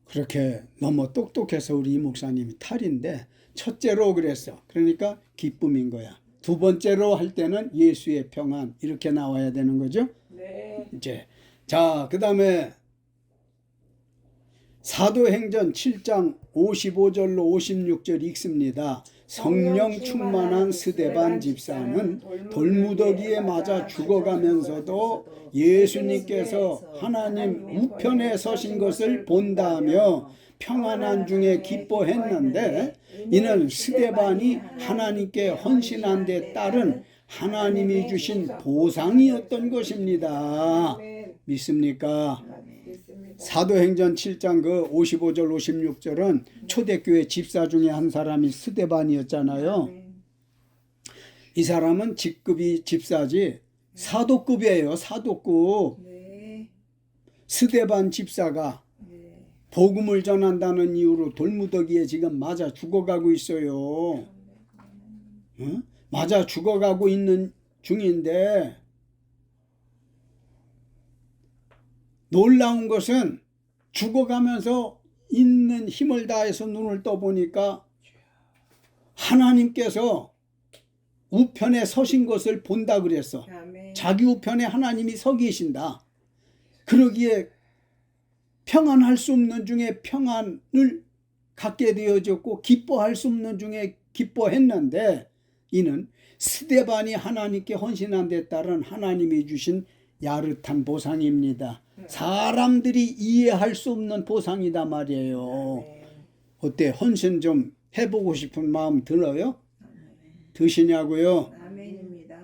그렇게 너무 똑똑해서 우리 이 목사님이 탈인데 첫째로 그랬어. 그러니까 기쁨인 거야. 두 번째로 할 때는 예수의 평안 이렇게 나와야 되는 거죠. 네. 이제 자, 그다음에 사도행전 7장 55절로 56절 읽습니다. 성령 충만한 스데반 집사는 돌무더기에 맞아 죽어가면서도 예수님께서 하나님 우편에 서신 것을 본다며 평안한 중에 기뻐했는데 이는 스데반이 하나님께 헌신한 데 따른 하나님이 주신 보상이었던 것입니다. 아멘. 믿습니까? 믿습니다. 사도행전 7장 그 55절 56절은 초대교회 집사 중에 한 사람이 스데반이었잖아요. 아멘. 이 사람은 직급이 집사지 사도급이에요. 사도급. 네. 스데반 집사가 네. 복음을 전한다는 이유로 돌무더기에 지금 맞아 죽어가고 있어요. 응? 맞아 죽어가고 있는 중인데 놀라운 것은 죽어가면서 있는 힘을 다해서 눈을 떠보니까 하나님께서 우편에 서신 것을 본다 그랬어. 아멘. 자기 우편에 하나님이 서 계신다. 그러기에 평안할 수 없는 중에 평안을 갖게 되어졌고 기뻐할 수 없는 중에 기뻐했는데 이는 스데반이 하나님께 헌신한 데 따른 하나님이 주신 야릇한 보상입니다. 사람들이 이해할 수 없는 보상이다 말이에요. 아멘. 어때? 헌신 좀 해보고 싶은 마음 들어요? 드시냐고요? 아멘입니다.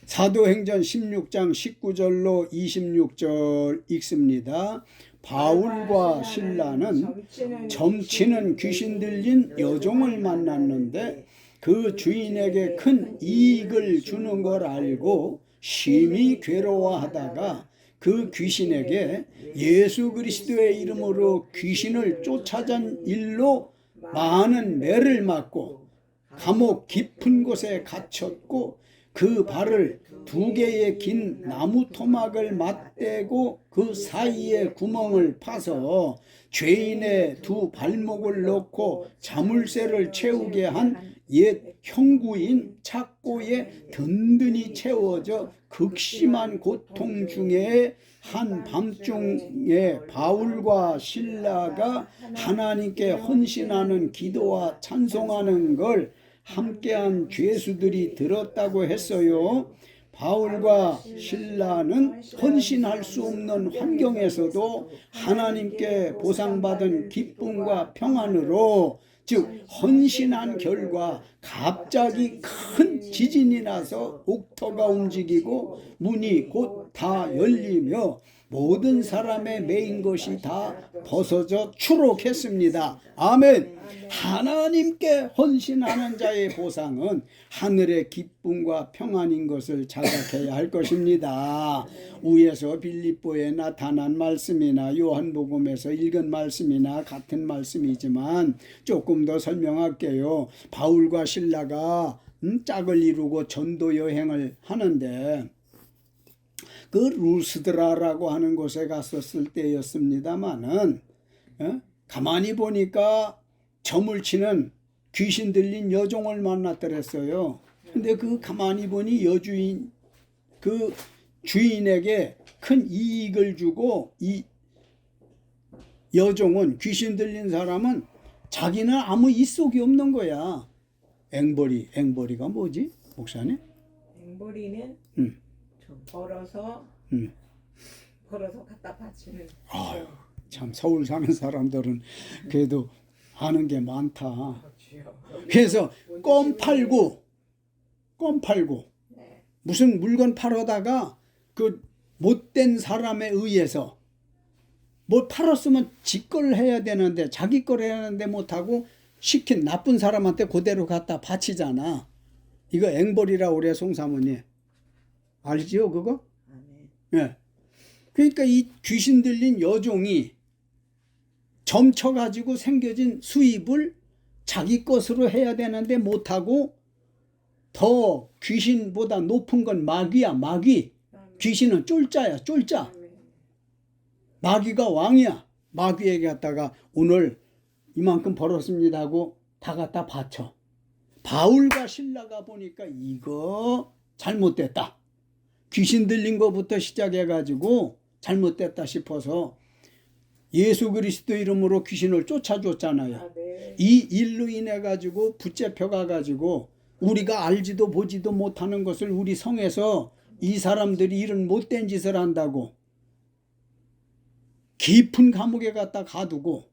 사도행전 16장 19절로 26절 읽습니다. 바울과 신라는 점치는 귀신 들린 여종을 만났는데 그 주인에게 큰 이익을 주는 걸 알고 심히 괴로워하다가 그 귀신에게 예수 그리스도의 이름으로 귀신을 쫓아낸 일로 많은 매를 맞고 감옥 깊은 곳에 갇혔고 그 발을 2개의 긴 나무 토막을 맞대고 그 사이에 구멍을 파서 죄인의 2 발목을 넣고 자물쇠를 채우게 한 옛 형구인 착고에 든든히 채워져 극심한 고통 중에 한 밤중에 바울과 신라가 하나님께 헌신하는 기도와 찬송하는 걸 함께한 죄수들이 들었다고 했어요. 바울과 신라는 헌신할 수 없는 환경에서도 하나님께 보상받은 기쁨과 평안으로 즉 헌신한 결과 갑자기 큰 지진이 나서 옥토가 움직이고 문이 곧 다 열리며 모든 사람의 매인 것이 다 벗어져 추록했습니다. 아멘. 하나님께 헌신하는 자의 보상은 하늘의 기쁨과 평안인 것을 자각해야 할 것입니다. 위에서 빌립보에 나타난 말씀이나 요한복음에서 읽은 말씀이나 같은 말씀이지만 조금 더 설명할게요. 바울과 신라가 짝을 이루고 전도 여행을 하는데 그 루스드라라고 하는 곳에 갔었을 때였습니다마는 가만히 보니까 점을 치는 귀신 들린 여종을 만났더랬어요. 근데 그 가만히 보니 여주인 그 주인에게 큰 이익을 주고 이 여종은 귀신 들린 사람은 자기는 아무 이속이 없는 거야. 앵벌이가 뭐지? 목사님? 앵벌이는 벌어서 갖다 바치는. 아유, 참 서울 사는 사람들은 그래도 아는 게 많다. 그래서 껌 팔고 네. 무슨 물건 팔아다가 그 못된 사람에 의해서 뭘 팔았으면 지 걸 해야 되는데 자기 걸 해야 하는데 못하고 시킨 나쁜 사람한테 그대로 갖다 바치잖아. 이거 앵벌이라고 그래 송사모님. 알지요 그거? 아멘. 예. 그러니까 이 귀신 들린 여종이 점쳐가지고 생겨진 수입을 자기 것으로 해야 되는데 못하고 더 귀신보다 높은 건 마귀야 마귀. 아멘. 귀신은 쫄자야 쫄자. 아멘. 마귀가 왕이야. 마귀에게 갖다가 오늘 이만큼 벌었습니다 하고 다 갖다 바쳐. 바울과 신라가 보니까 이거 잘못됐다. 귀신 들린 것부터 시작해가지고 잘못됐다 싶어서 예수 그리스도 이름으로 귀신을 쫓아줬잖아요. 아멘. 이 일로 인해 가지고 붙잡혀 가지고 우리가 알지도 보지도 못하는 것을 우리 성에서 이 사람들이 이런 못된 짓을 한다고 깊은 감옥에 갖다 가두고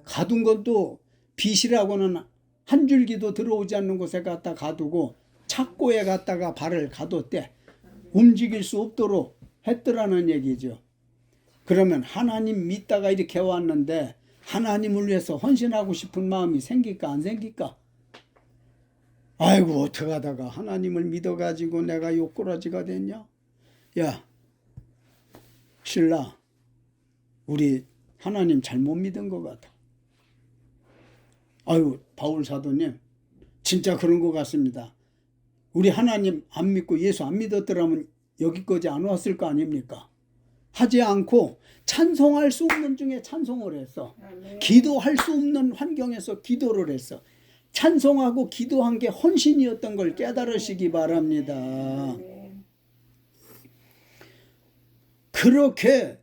가둔 것도 빛이라고는 한 줄기도 들어오지 않는 곳에 갖다 가두고 착고에 갖다가 발을 가뒀대. 움직일 수 없도록 했더라는 얘기죠. 그러면 하나님 믿다가 이렇게 왔는데 하나님을 위해서 헌신하고 싶은 마음이 생길까 안 생길까? 아이고 어떻게 하다가 하나님을 믿어가지고 내가 욕꾸라지가 됐냐? 야 신라 우리 하나님 잘못 믿은 것 같아. 아유 바울 사도님 진짜 그런 것 같습니다. 우리 하나님 안 믿고 예수 안 믿었더라면 여기까지 안 왔을 거 아닙니까? 하지 않고 찬송할 수 없는 중에 찬송을 했어. 아멘. 기도할 수 없는 환경에서 기도를 했어. 찬송하고 기도한 게 헌신이었던 걸 깨달으시기 바랍니다. 아멘. 그렇게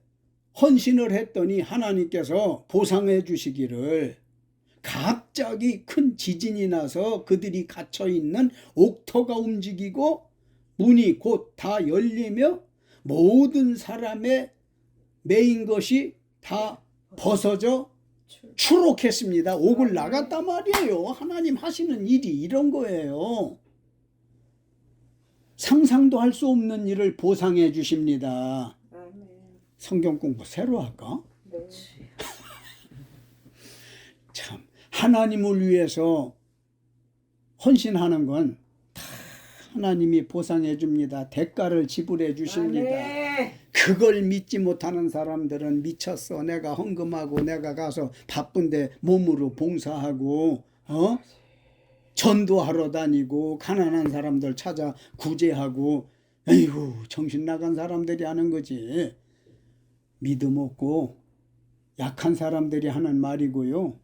헌신을 했더니 하나님께서 보상해 주시기를 갑자기 큰 지진이 나서 그들이 갇혀있는 옥토가 움직이고 문이 곧 다 열리며 모든 사람의 메인 것이 다 벗어져 추록했습니다. 옥을 나갔단 말이에요. 하나님 하시는 일이 이런 거예요. 상상도 할 수 없는 일을 보상해 주십니다. 아멘. 성경 공부 새로 할까? 네. 참 하나님을 위해서 헌신하는 건 다 하나님이 보상해 줍니다. 대가를 지불해 주십니다. 아멘. 그걸 믿지 못하는 사람들은 미쳤어. 내가 헌금하고 내가 가서 바쁜데 몸으로 봉사하고 전도하러 다니고 가난한 사람들 찾아 구제하고 에이구 정신 나간 사람들이 하는 거지. 믿음 없고 약한 사람들이 하는 말이고요.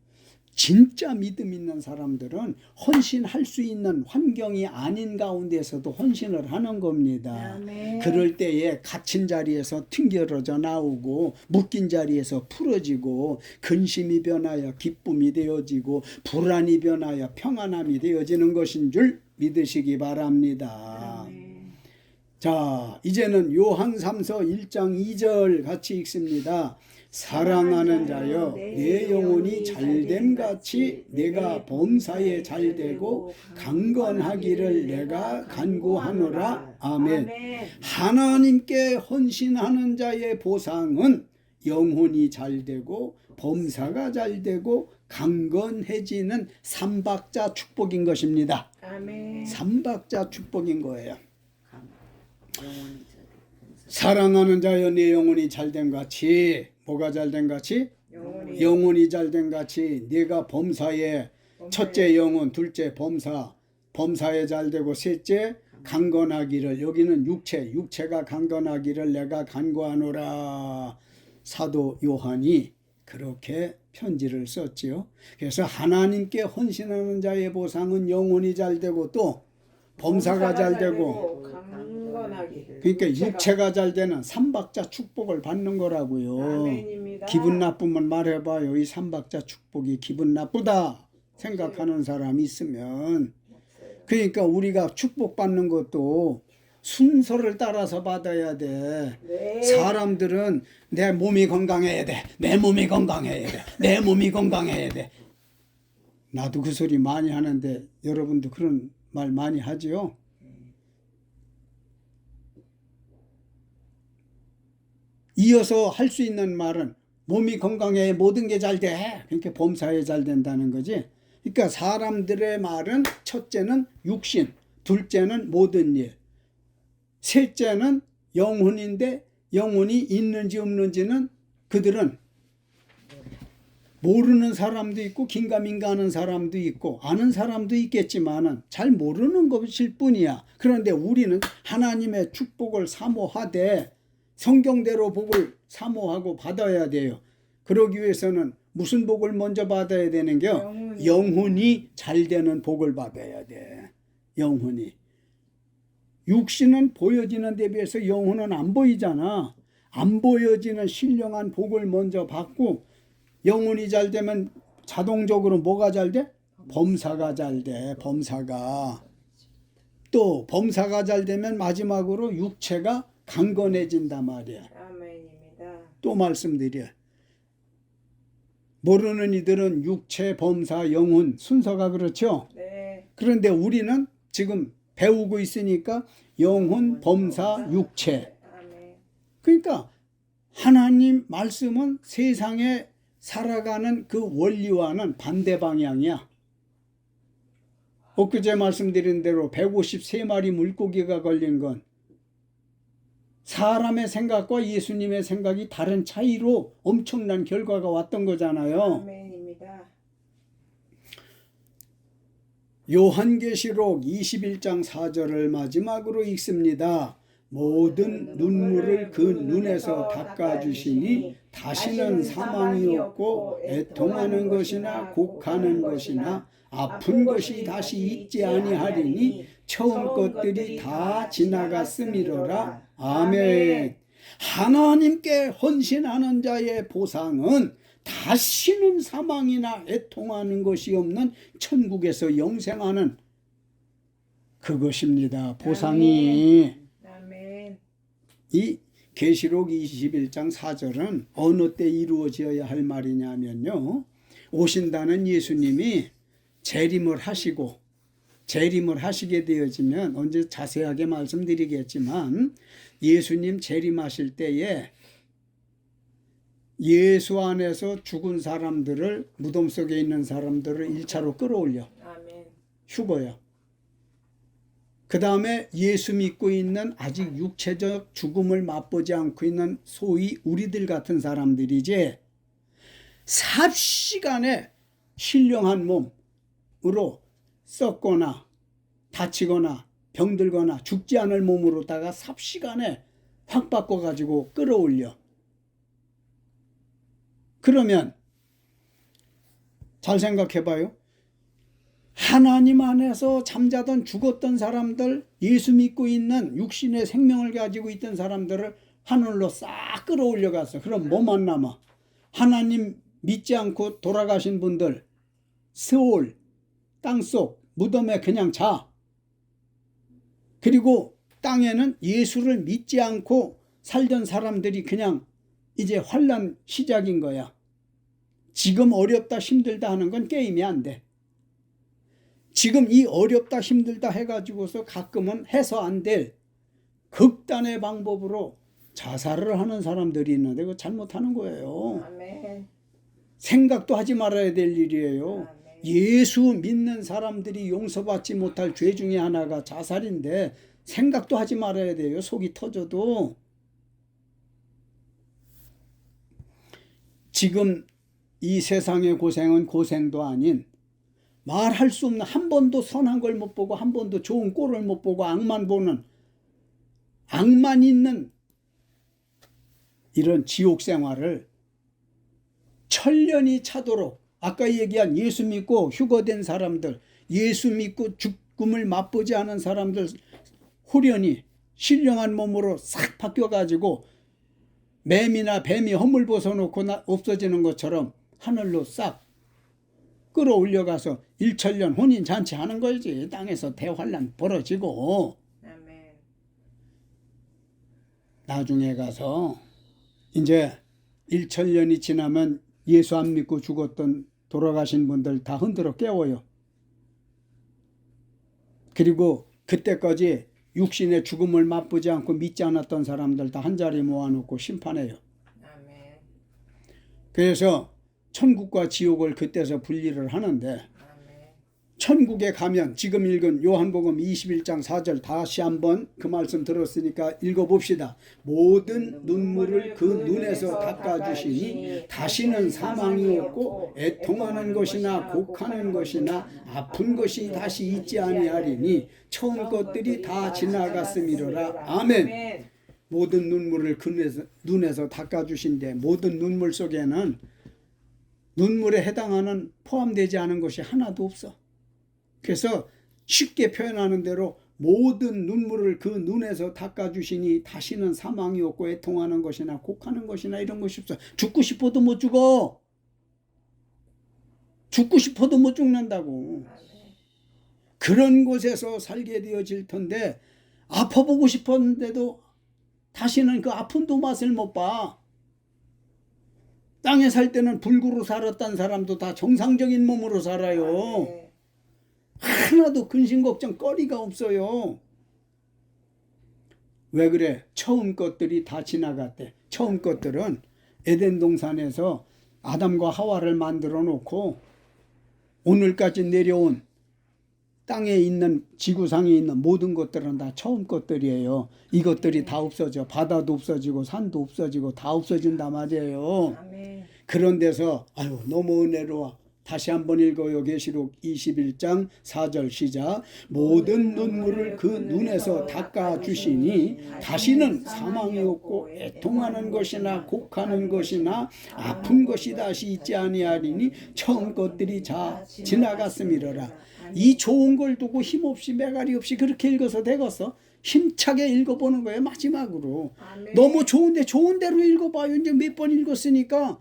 진짜 믿음 있는 사람들은 헌신할 수 있는 환경이 아닌 가운데서도 헌신을 하는 겁니다. 아멘. 그럴 때에 갇힌 자리에서 튕겨져 나오고 묶인 자리에서 풀어지고 근심이 변하여 기쁨이 되어지고 불안이 변하여 평안함이 되어지는 것인 줄 믿으시기 바랍니다. 아멘. 자, 이제는 요한 3서 1장 2절 같이 읽습니다. 사랑하는 자여 내 영혼이 잘됨 같이 내가 범사에 잘되고 강건하기를 내가 간구하노라. 아멘. 하나님께 헌신하는 자의 보상은 영혼이 잘되고 범사가 잘되고 강건해지는 삼박자 축복인 것입니다. 아멘. 삼박자 축복인 거예요. 사랑하는 자여 내 영혼이 잘됨 같이 뭐가 잘된 같이? 영혼이 잘된 같이 네가 범사에 첫째 영혼, 둘째 범사, 범사에 잘되고 셋째 강건하기를 여기는 육체가 강건하기를 내가 간구하노라. 사도 요한이 그렇게 편지를 썼지요. 그래서 하나님께 헌신하는 자의 보상은 영혼이 잘되고 또 범사가 잘되고 강건하기를. 그러니까 육체가 잘되는 삼박자 축복을 받는 거라고요. 아멘입니다. 기분 나쁘면 말해봐요. 이 삼박자 축복이 기분 나쁘다 생각하는 사람이 있으면 그러니까 우리가 축복받는 것도 순서를 따라서 받아야 돼. 네. 사람들은 내 몸이 건강해야 돼. 내 몸이 건강해야 돼. 내 몸이 건강해야 돼. 나도 그 소리 많이 하는데 여러분도 그런 말 많이 하지요? 이어서 할 수 있는 말은 몸이 건강해 모든 게 잘 돼. 그러니까 범사에 잘 된다는 거지. 그러니까 사람들의 말은 첫째는 육신, 둘째는 모든 일, 셋째는 영혼인데 영혼이 있는지 없는지는 그들은 모르는 사람도 있고 긴가민가 하는 사람도 있고 아는 사람도 있겠지만은 잘 모르는 것일 뿐이야. 그런데 우리는 하나님의 축복을 사모하되 성경대로 복을 사모하고 받아야 돼요. 그러기 위해서는 무슨 복을 먼저 받아야 되는겨? 영혼이 잘 되는 복을 받아야 돼. 영혼이. 육신은 보여지는 데 비해서 영혼은 안 보이잖아. 안 보여지는 신령한 복을 먼저 받고 영혼이 잘 되면 자동적으로 뭐가 잘 돼? 범사가 잘 돼. 범사가. 또 범사가 잘 되면 마지막으로 육체가 강건해진단 말이야. 아멘입니다. 또 말씀드려. 모르는 이들은 육체, 범사, 영혼 순서가 그렇죠. 네. 그런데 우리는 지금 배우고 있으니까 영혼, 범사, 육체. 아멘. 그러니까 하나님 말씀은 세상에 살아가는 그 원리와는 반대 방향이야. 엊그제 말씀드린 대로 153마리 물고기가 걸린 건 사람의 생각과 예수님의 생각이 다른 차이로 엄청난 결과가 왔던 거잖아요. 아멘입니다. 요한계시록 21장 4절을 마지막으로 읽습니다. 모든 눈물을 그 눈에서 닦아주시니 다시는 사망이 없고 애통하는 것이나 곡하는 것이나 아픈 것이 다시 있지 아니하리니 처음 것들이 다 지나갔음이로라. 아멘. 하나님께 헌신하는 자의 보상은 다시는 사망이나 애통하는 것이 없는 천국에서 영생하는 그것입니다. 보상이. 아멘. 이 계시록 21장 4절은 어느 때 이루어져야 할 말이냐면요. 오신다는 예수님이 재림을 하시고 재림을 하시게 되어지면 언제 자세하게 말씀드리겠지만 예수님 재림하실 때에 예수 안에서 죽은 사람들을 무덤 속에 있는 사람들을 1차로 끌어올려 아멘. 휴거야. 그 다음에 예수 믿고 있는 아직 육체적 죽음을 맛보지 않고 있는 소위 우리들 같은 사람들이지 삽시간에 신령한 몸으로 썩거나 다치거나 병들거나 죽지 않을 몸으로다가 삽시간에 확 바꿔가지고 끌어올려. 그러면 잘 생각해봐요. 하나님 안에서 잠자던 죽었던 사람들, 예수 믿고 있는 육신의 생명을 가지고 있던 사람들을 하늘로 싹 끌어올려 갔어. 그럼 뭐만 남아? 하나님 믿지 않고 돌아가신 분들, 세월, 땅속, 무덤에 그냥 자. 그리고 땅에는 예수를 믿지 않고 살던 사람들이 그냥 이제 환난 시작인 거야. 지금 어렵다 힘들다 하는 건 게임이 안 돼. 지금 이 어렵다 힘들다 해가지고서 가끔은 해서 안 될 극단의 방법으로 자살을 하는 사람들이 있는데 그거 잘못하는 거예요. 아멘. 생각도 하지 말아야 될 일이에요. 아멘. 예수 믿는 사람들이 용서받지 못할 죄 중에 하나가 자살인데 생각도 하지 말아야 돼요. 속이 터져도. 지금 이 세상의 고생은 고생도 아닌 말할 수 없는 한 번도 선한 걸 못 보고 한 번도 좋은 꼴을 못 보고 악만 보는 악만 있는 이런 지옥 생활을 천년이 차도록 아까 얘기한 예수 믿고 휴거된 사람들 예수 믿고 죽음을 맛보지 않은 사람들 후련히 신령한 몸으로 싹 바뀌어가지고 매미나 뱀이 허물 벗어놓고 없어지는 것처럼 하늘로 싹 끌어올려가서 일천년 혼인잔치 하는 거지. 땅에서 대환란 벌어지고 아멘. 나중에 가서 이제 일천년이 지나면 예수 안 믿고 죽었던 돌아가신 분들 다 흔들어 깨워요. 그리고 그때까지 육신의 죽음을 맛보지 않고 믿지 않았던 사람들 다 한자리에 모아놓고 심판해요. 아멘. 그래서 천국과 지옥을 그때서 분리를 하는데 아멘. 천국에 가면 지금 읽은 요한복음 21장 4절 다시 한번 그 말씀 들었으니까 읽어봅시다. 모든 눈물을 그 눈에서 닦아주시니 다시는 사망이 없고 애통하는 것이나 곡하는 것이나 아픈 것이 다시 있지 아니하리니 처음 것들이 다 지나갔음이로라. 아멘. 모든 눈물을 그 눈에서 닦아주신데 모든 눈물 속에는 눈물에 해당하는 포함되지 않은 것이 하나도 없어. 그래서 쉽게 표현하는 대로 모든 눈물을 그 눈에서 닦아주시니 다시는 사망이 없고 애통하는 것이나 곡하는 것이나 이런 것이 없어. 죽고 싶어도 못 죽어. 죽고 싶어도 못 죽는다고. 그런 곳에서 살게 되어질 텐데 아파보고 싶었는데도 다시는 그 아픔도 맛을 못 봐. 땅에 살 때는 불구로 살았던 사람도 다 정상적인 몸으로 살아요. 하나도 근심 걱정 거리가 없어요. 왜 그래? 처음 것들이 다 지나갔대. 처음 것들은 에덴 동산에서 아담과 하와를 만들어 놓고 오늘까지 내려온 땅에 있는 지구상에 있는 모든 것들은 다 처음 것들이에요. 이것들이 다 없어져. 바다도 없어지고 산도 없어지고 다 없어진단 말이에요. 그런 데서 아유 너무 은혜로워. 다시 한번 읽어요. 계시록 21장 4절 시작. 모든 눈물을 그 눈에서 닦아주시니 다시는 사망이 없고 애통하는 것이나 곡하는 것이나 아픈 것이 다시 있지 아니하리니 처음 것들이 다 지나갔음이로라. 이 좋은 걸 두고 힘없이 매가리 없이 그렇게 읽어서 되겠어? 힘차게 읽어보는 거예요. 마지막으로. 너무 좋은데 좋은 대로 읽어봐요. 이제 몇 번 읽었으니까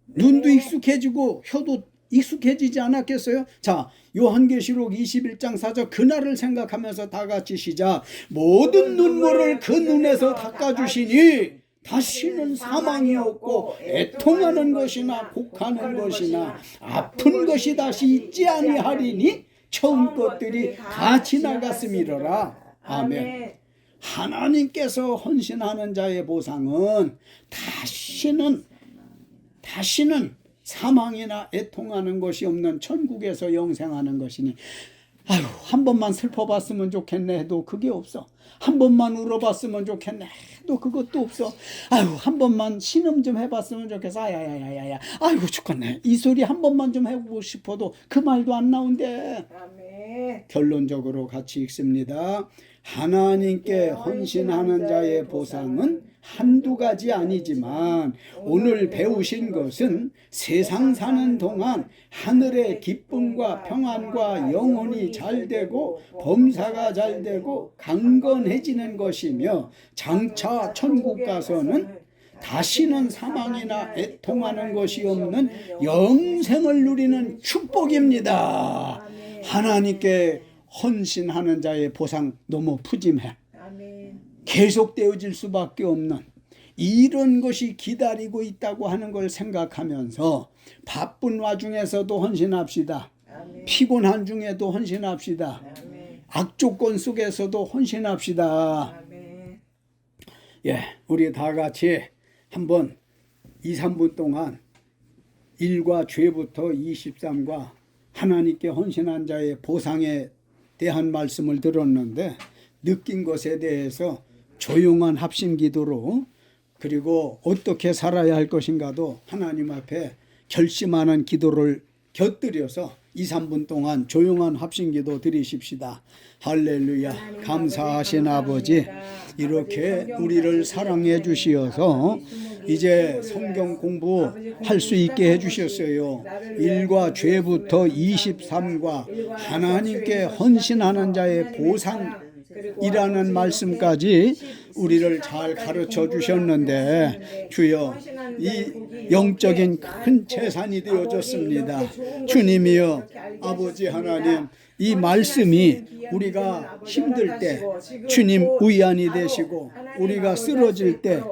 눈도 익숙해지고 혀도 익숙해지지 않았겠어요? 자, 요한계시록 21장 4절 그날을 생각하면서 다 같이 시작. 모든 눈물을 그 눈에서 닦아주시니 다시는 사망이 없고 애통하는 것이나 곡하는 것이나 아픈 것이 다시 있지 아니하리니 처음 것들이 다 지나갔음이로라. 아멘. 하나님께서 헌신하는 자의 보상은 다시는 사망이나 애통하는 것이 없는 천국에서 영생하는 것이니 아유 한 번만 슬퍼봤으면 좋겠네 해도 그게 없어. 한 번만 울어봤으면 좋겠네 해도 그것도 없어. 아유 한 번만 신음 좀 해봤으면 좋겠어. 아야야야야야 아이고 죽겠네. 이 소리 한 번만 좀 해보고 싶어도 그 말도 안 나온대. 아멘. 결론적으로 같이 읽습니다. 하나님께 헌신하는 자의 보상은 한두 가지 아니지만 오늘 배우신 것은 세상 사는 동안 하늘의 기쁨과 평안과 영혼이 잘 되고 범사가 잘 되고 강건해지는 것이며 장차 천국 가서는 다시는 사망이나 애통하는 것이 없는 영생을 누리는 축복입니다. 하나님께 헌신하는 자의 보상 너무 푸짐해. 계속되어질 수밖에 없는 이런 것이 기다리고 있다고 하는 걸 생각하면서 바쁜 와중에서도 헌신합시다. 피곤한 중에도 헌신합시다. 악조건 속에서도 헌신합시다. 예, 우리 다 같이 한번 2, 3분 동안 1과 죄부터 23과 하나님께 헌신한 자의 보상에 대한 말씀을 들었는데 느낀 것에 대해서 조용한 합심 기도로 그리고 어떻게 살아야 할 것인가도 하나님 앞에 결심하는 기도를 곁들여서 2, 3분 동안 조용한 합심 기도 드리십시다. 할렐루야. 감사하신 아버지 이렇게 우리를 사랑해 주시어서 이제 성경 공부할 수 있게 해주셨어요. 1과 죄부터 23과 하나님께 헌신하는 자의 보상이라는 말씀까지 우리를 잘 가르쳐 주셨는데 주여 이 영적인 큰 재산이 되어졌습니다. 주님이여 아버지 하나님 이 말씀이 우리가 힘들 때 주님 위안이 되시고 우리가 쓰러질 때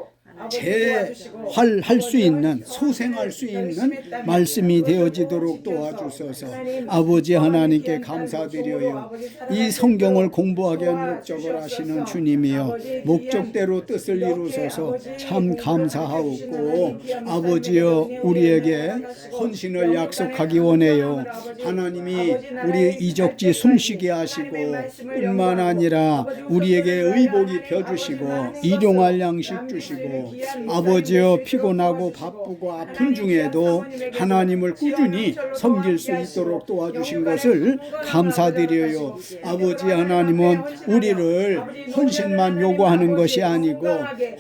재활할 수 있는, 소생할 수 있는 말씀이 되어지도록 도와주소서. 아버지 하나님께 감사드려요. 이 성경을 공부하게 한 목적을 아시는 주님이여, 목적대로 뜻을 이루소서 참 감사하옵고, 아버지여 우리에게 헌신을 약속하기 원해요. 하나님이 우리 이적지 숨쉬게 하시고 뿐만 아니라 우리에게 의복이 펴주시고 일용할 양식 주시고, 아버지여 피곤하고 바쁘고 아픈 중에도 하나님을 꾸준히 섬길 수 있도록 도와주신 것을 감사드려요. 아버지 하나님은 우리를 헌신만 요구하는 것이 아니고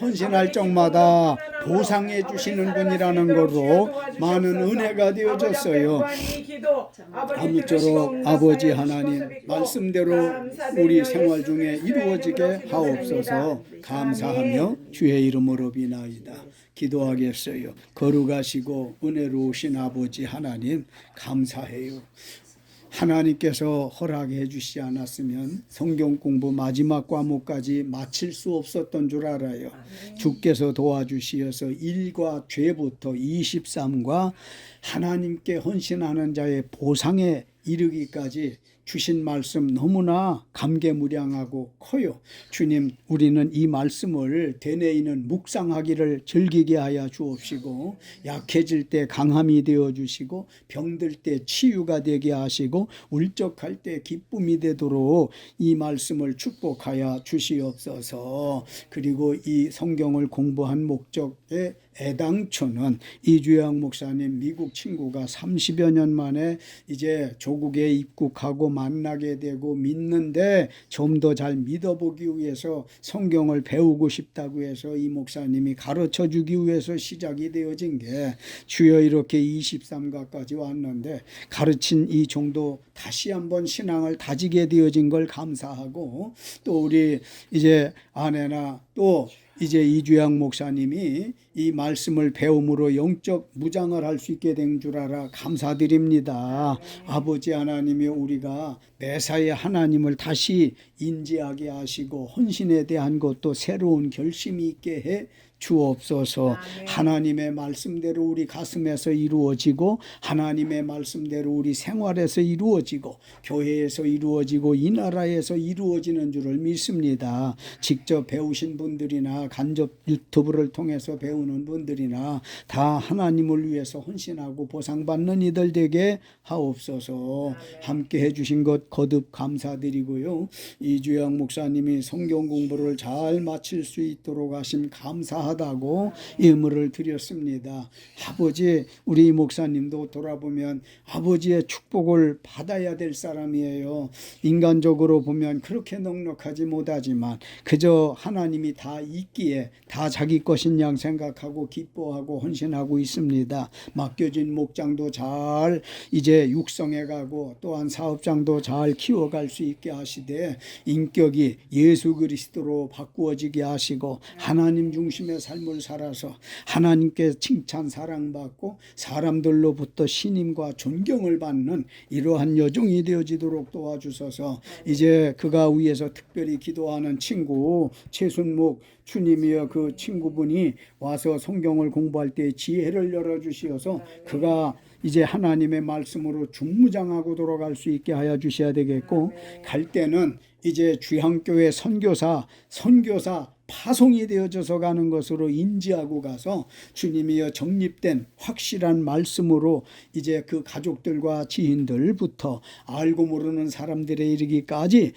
헌신할 적마다 보상해 주시는 분이라는 것으로 많은 은혜가 되어졌어요. 아무쪼록 아버지 하나님 말씀대로 우리 생활 중에 이루어지게 하옵소서. 감사하며 주의 이름으로 비나이다. 기도하겠어요. 거룩하시고 은혜로우신 아버지 하나님 감사해요. 하나님께서 허락해 주시지 않았으면 성경 공부 마지막 과목까지 마칠 수 없었던 줄 알아요. 주께서 도와주시어서 1과 죄부터 23과 하나님께 헌신하는 자의 보상에 이르기까지 주신 말씀 너무나 감개무량하고 커요. 주님, 우리는 이 말씀을 되뇌이는 묵상하기를 즐기게 하여 주옵시고, 약해질 때 강함이 되어 주시고, 병들 때 치유가 되게 하시고, 울적할 때 기쁨이 되도록 이 말씀을 축복하여 주시옵소서. 그리고 이 성경을 공부한 목적에 애당초는 이주영 목사님 미국 친구가 30여 년 만에 이제 조국에 입국하고 만나게 되고 믿는데 좀 더 잘 믿어보기 위해서 성경을 배우고 싶다고 해서 이 목사님이 가르쳐 주기 위해서 시작이 되어진 게, 주여 이렇게 23가까지 왔는데 가르친 이 정도 다시 한번 신앙을 다지게 되어진 걸 감사하고, 또 우리 이제 아내나 또 이제 이주영 목사님이 이 말씀을 배움으로 영적 무장을 할 수 있게 된 줄 알아 감사드립니다. 아버지 하나님이 우리가 매사에 하나님을 다시 인지하게 하시고 헌신에 대한 것도 새로운 결심이 있게 해 주옵소서. 하나님의 말씀대로 우리 가슴에서 이루어지고, 하나님의 말씀대로 우리 생활에서 이루어지고, 교회에서 이루어지고, 이 나라에서 이루어지는 줄을 믿습니다. 직접 배우신 분들이나 간접 유튜브를 통해서 배우는 분들이나 다 하나님을 위해서 헌신하고 보상받는 이들 되게 하옵소서. 함께 해주신 것 거듭 감사드리고요. 이주영 목사님이 성경 공부를 잘 마칠 수 있도록 하심 감사하다고 예물을 드렸습니다. 아버지, 우리 목사님도 돌아보면 아버지의 축복을 받아야 될 사람이에요. 인간적으로 보면 그렇게 넉넉하지 못하지만 그저 하나님이 다 있기에 다 자기 것인 양 생각하고 기뻐하고 헌신하고 있습니다. 맡겨진 목장도 잘 이제 육성해 가고, 또한 사업장도 잘 키워갈 수 있게 하시되 인격이 예수 그리스도로 바꾸어지게 하시고, 하나님 중심의 삶을 살아서 하나님께 칭찬 사랑받고 사람들로부터 신임과 존경을 받는 이러한 여종이 되어지도록 도와주소서. 이제 그가 위해서 특별히 기도하는 친구 최순목 주님이여, 그 친구분이 와서 성경을 공부할 때 지혜를 열어주시어서 그가 이제 하나님의 말씀으로 중무장하고 돌아갈 수 있게 하여 주셔야 되겠고, 갈 때는 이제 주향교회 선교사 파송이 되어져서 가는 것으로 인지하고 가서 주님이여 정립된 확실한 말씀으로 이제 그 가족들과 지인들부터 알고 모르는 사람들에 이르기까지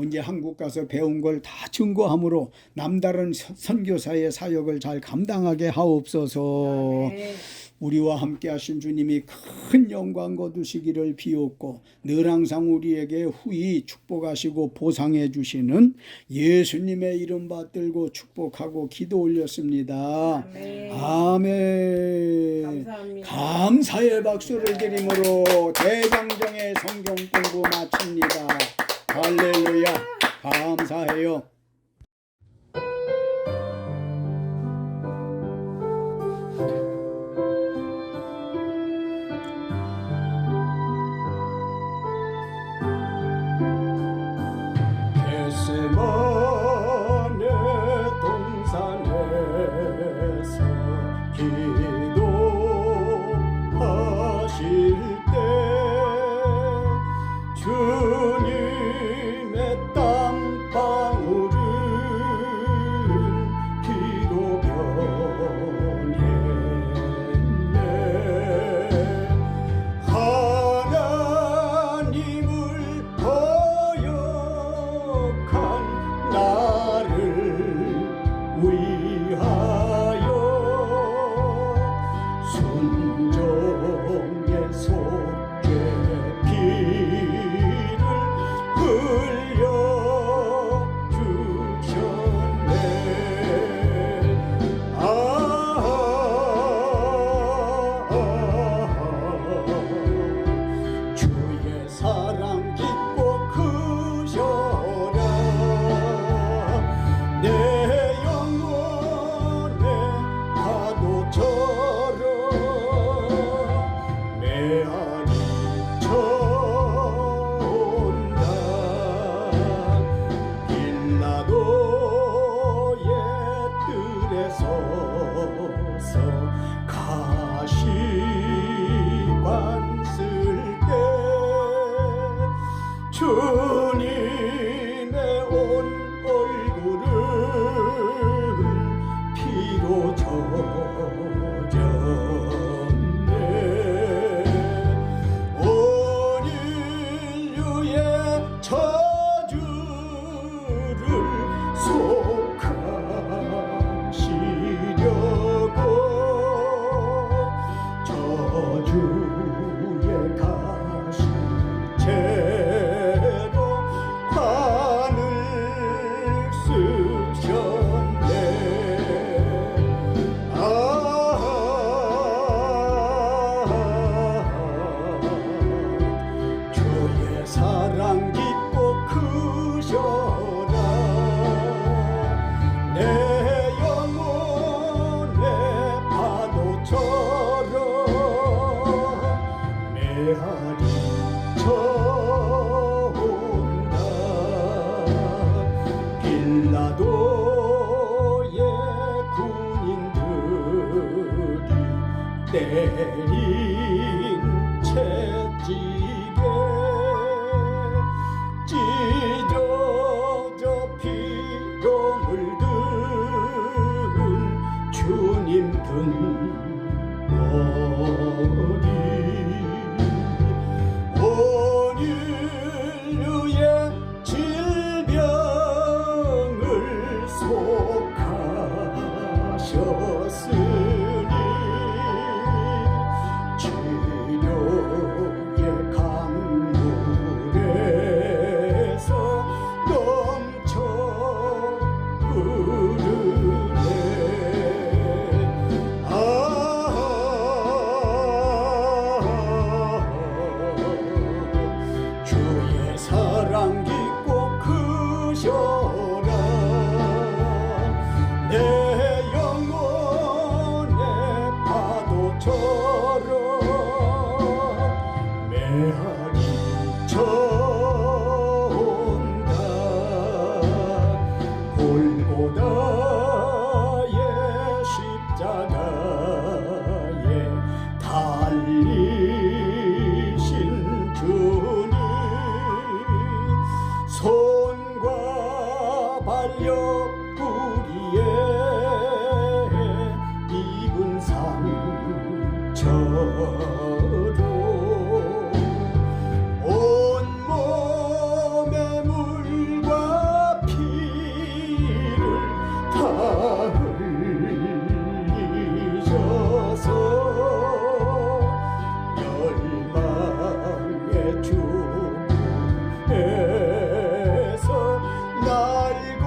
이제 한국 가서 배운 걸 다 증거함으로 남다른 선교사의 사역을 잘 감당하게 하옵소서. 우리와 함께 하신 주님이 큰 영광 거두시기를 비옵고, 늘 항상 우리에게 후히 축복하시고 보상해 주시는 예수님의 이름 받들고 축복하고 기도 올렸습니다. 아멘. 감사합니다. 감사의 박수를 드림으로 대장정의 성경 공부 마칩니다. 할렐루야. 감사해요. 겟세마네 동산에서 기도하실 때 주님의 땀방울은 비로 변했네. 하나님을 거역한 나를 위하여 순종의 속죄 피를 흘려 주셨네. 주의 사랑 깊고 크셔라. 내 영혼의 파도처럼 메아리 쳐온다. 빌라도의 뜰에 서서 가시관 쓸 때 주님의 온 얼굴은 피로 젖었네. 온 인류의 저주를 속하시려고 저주의 가시 채로 관을 쓰셨네. 주의 사랑 깊고 크셔라. 내 영혼의 파도처럼 메아리 쳐온다. 빌라도의 군인들이 때린 채찍에 찢어져 피로 물든 주님 등 머리 온 인류의 질병을 속하셨으니 치료의 강물에서 넘쳐 흐르네. 주의 사랑 깊고 크셔라. 내 영혼의 파도처럼 메아리 쳐온다. 골고다의 십자가에 달리신 주님 손과 발옆구리에 입은 상처로 온몸에 물과 피를 다 흘리셔서 멸망의 죽음에서 날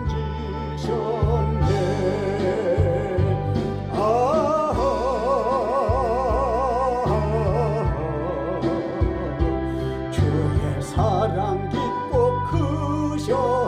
건지셨네. 주의 사랑 깊고 크셔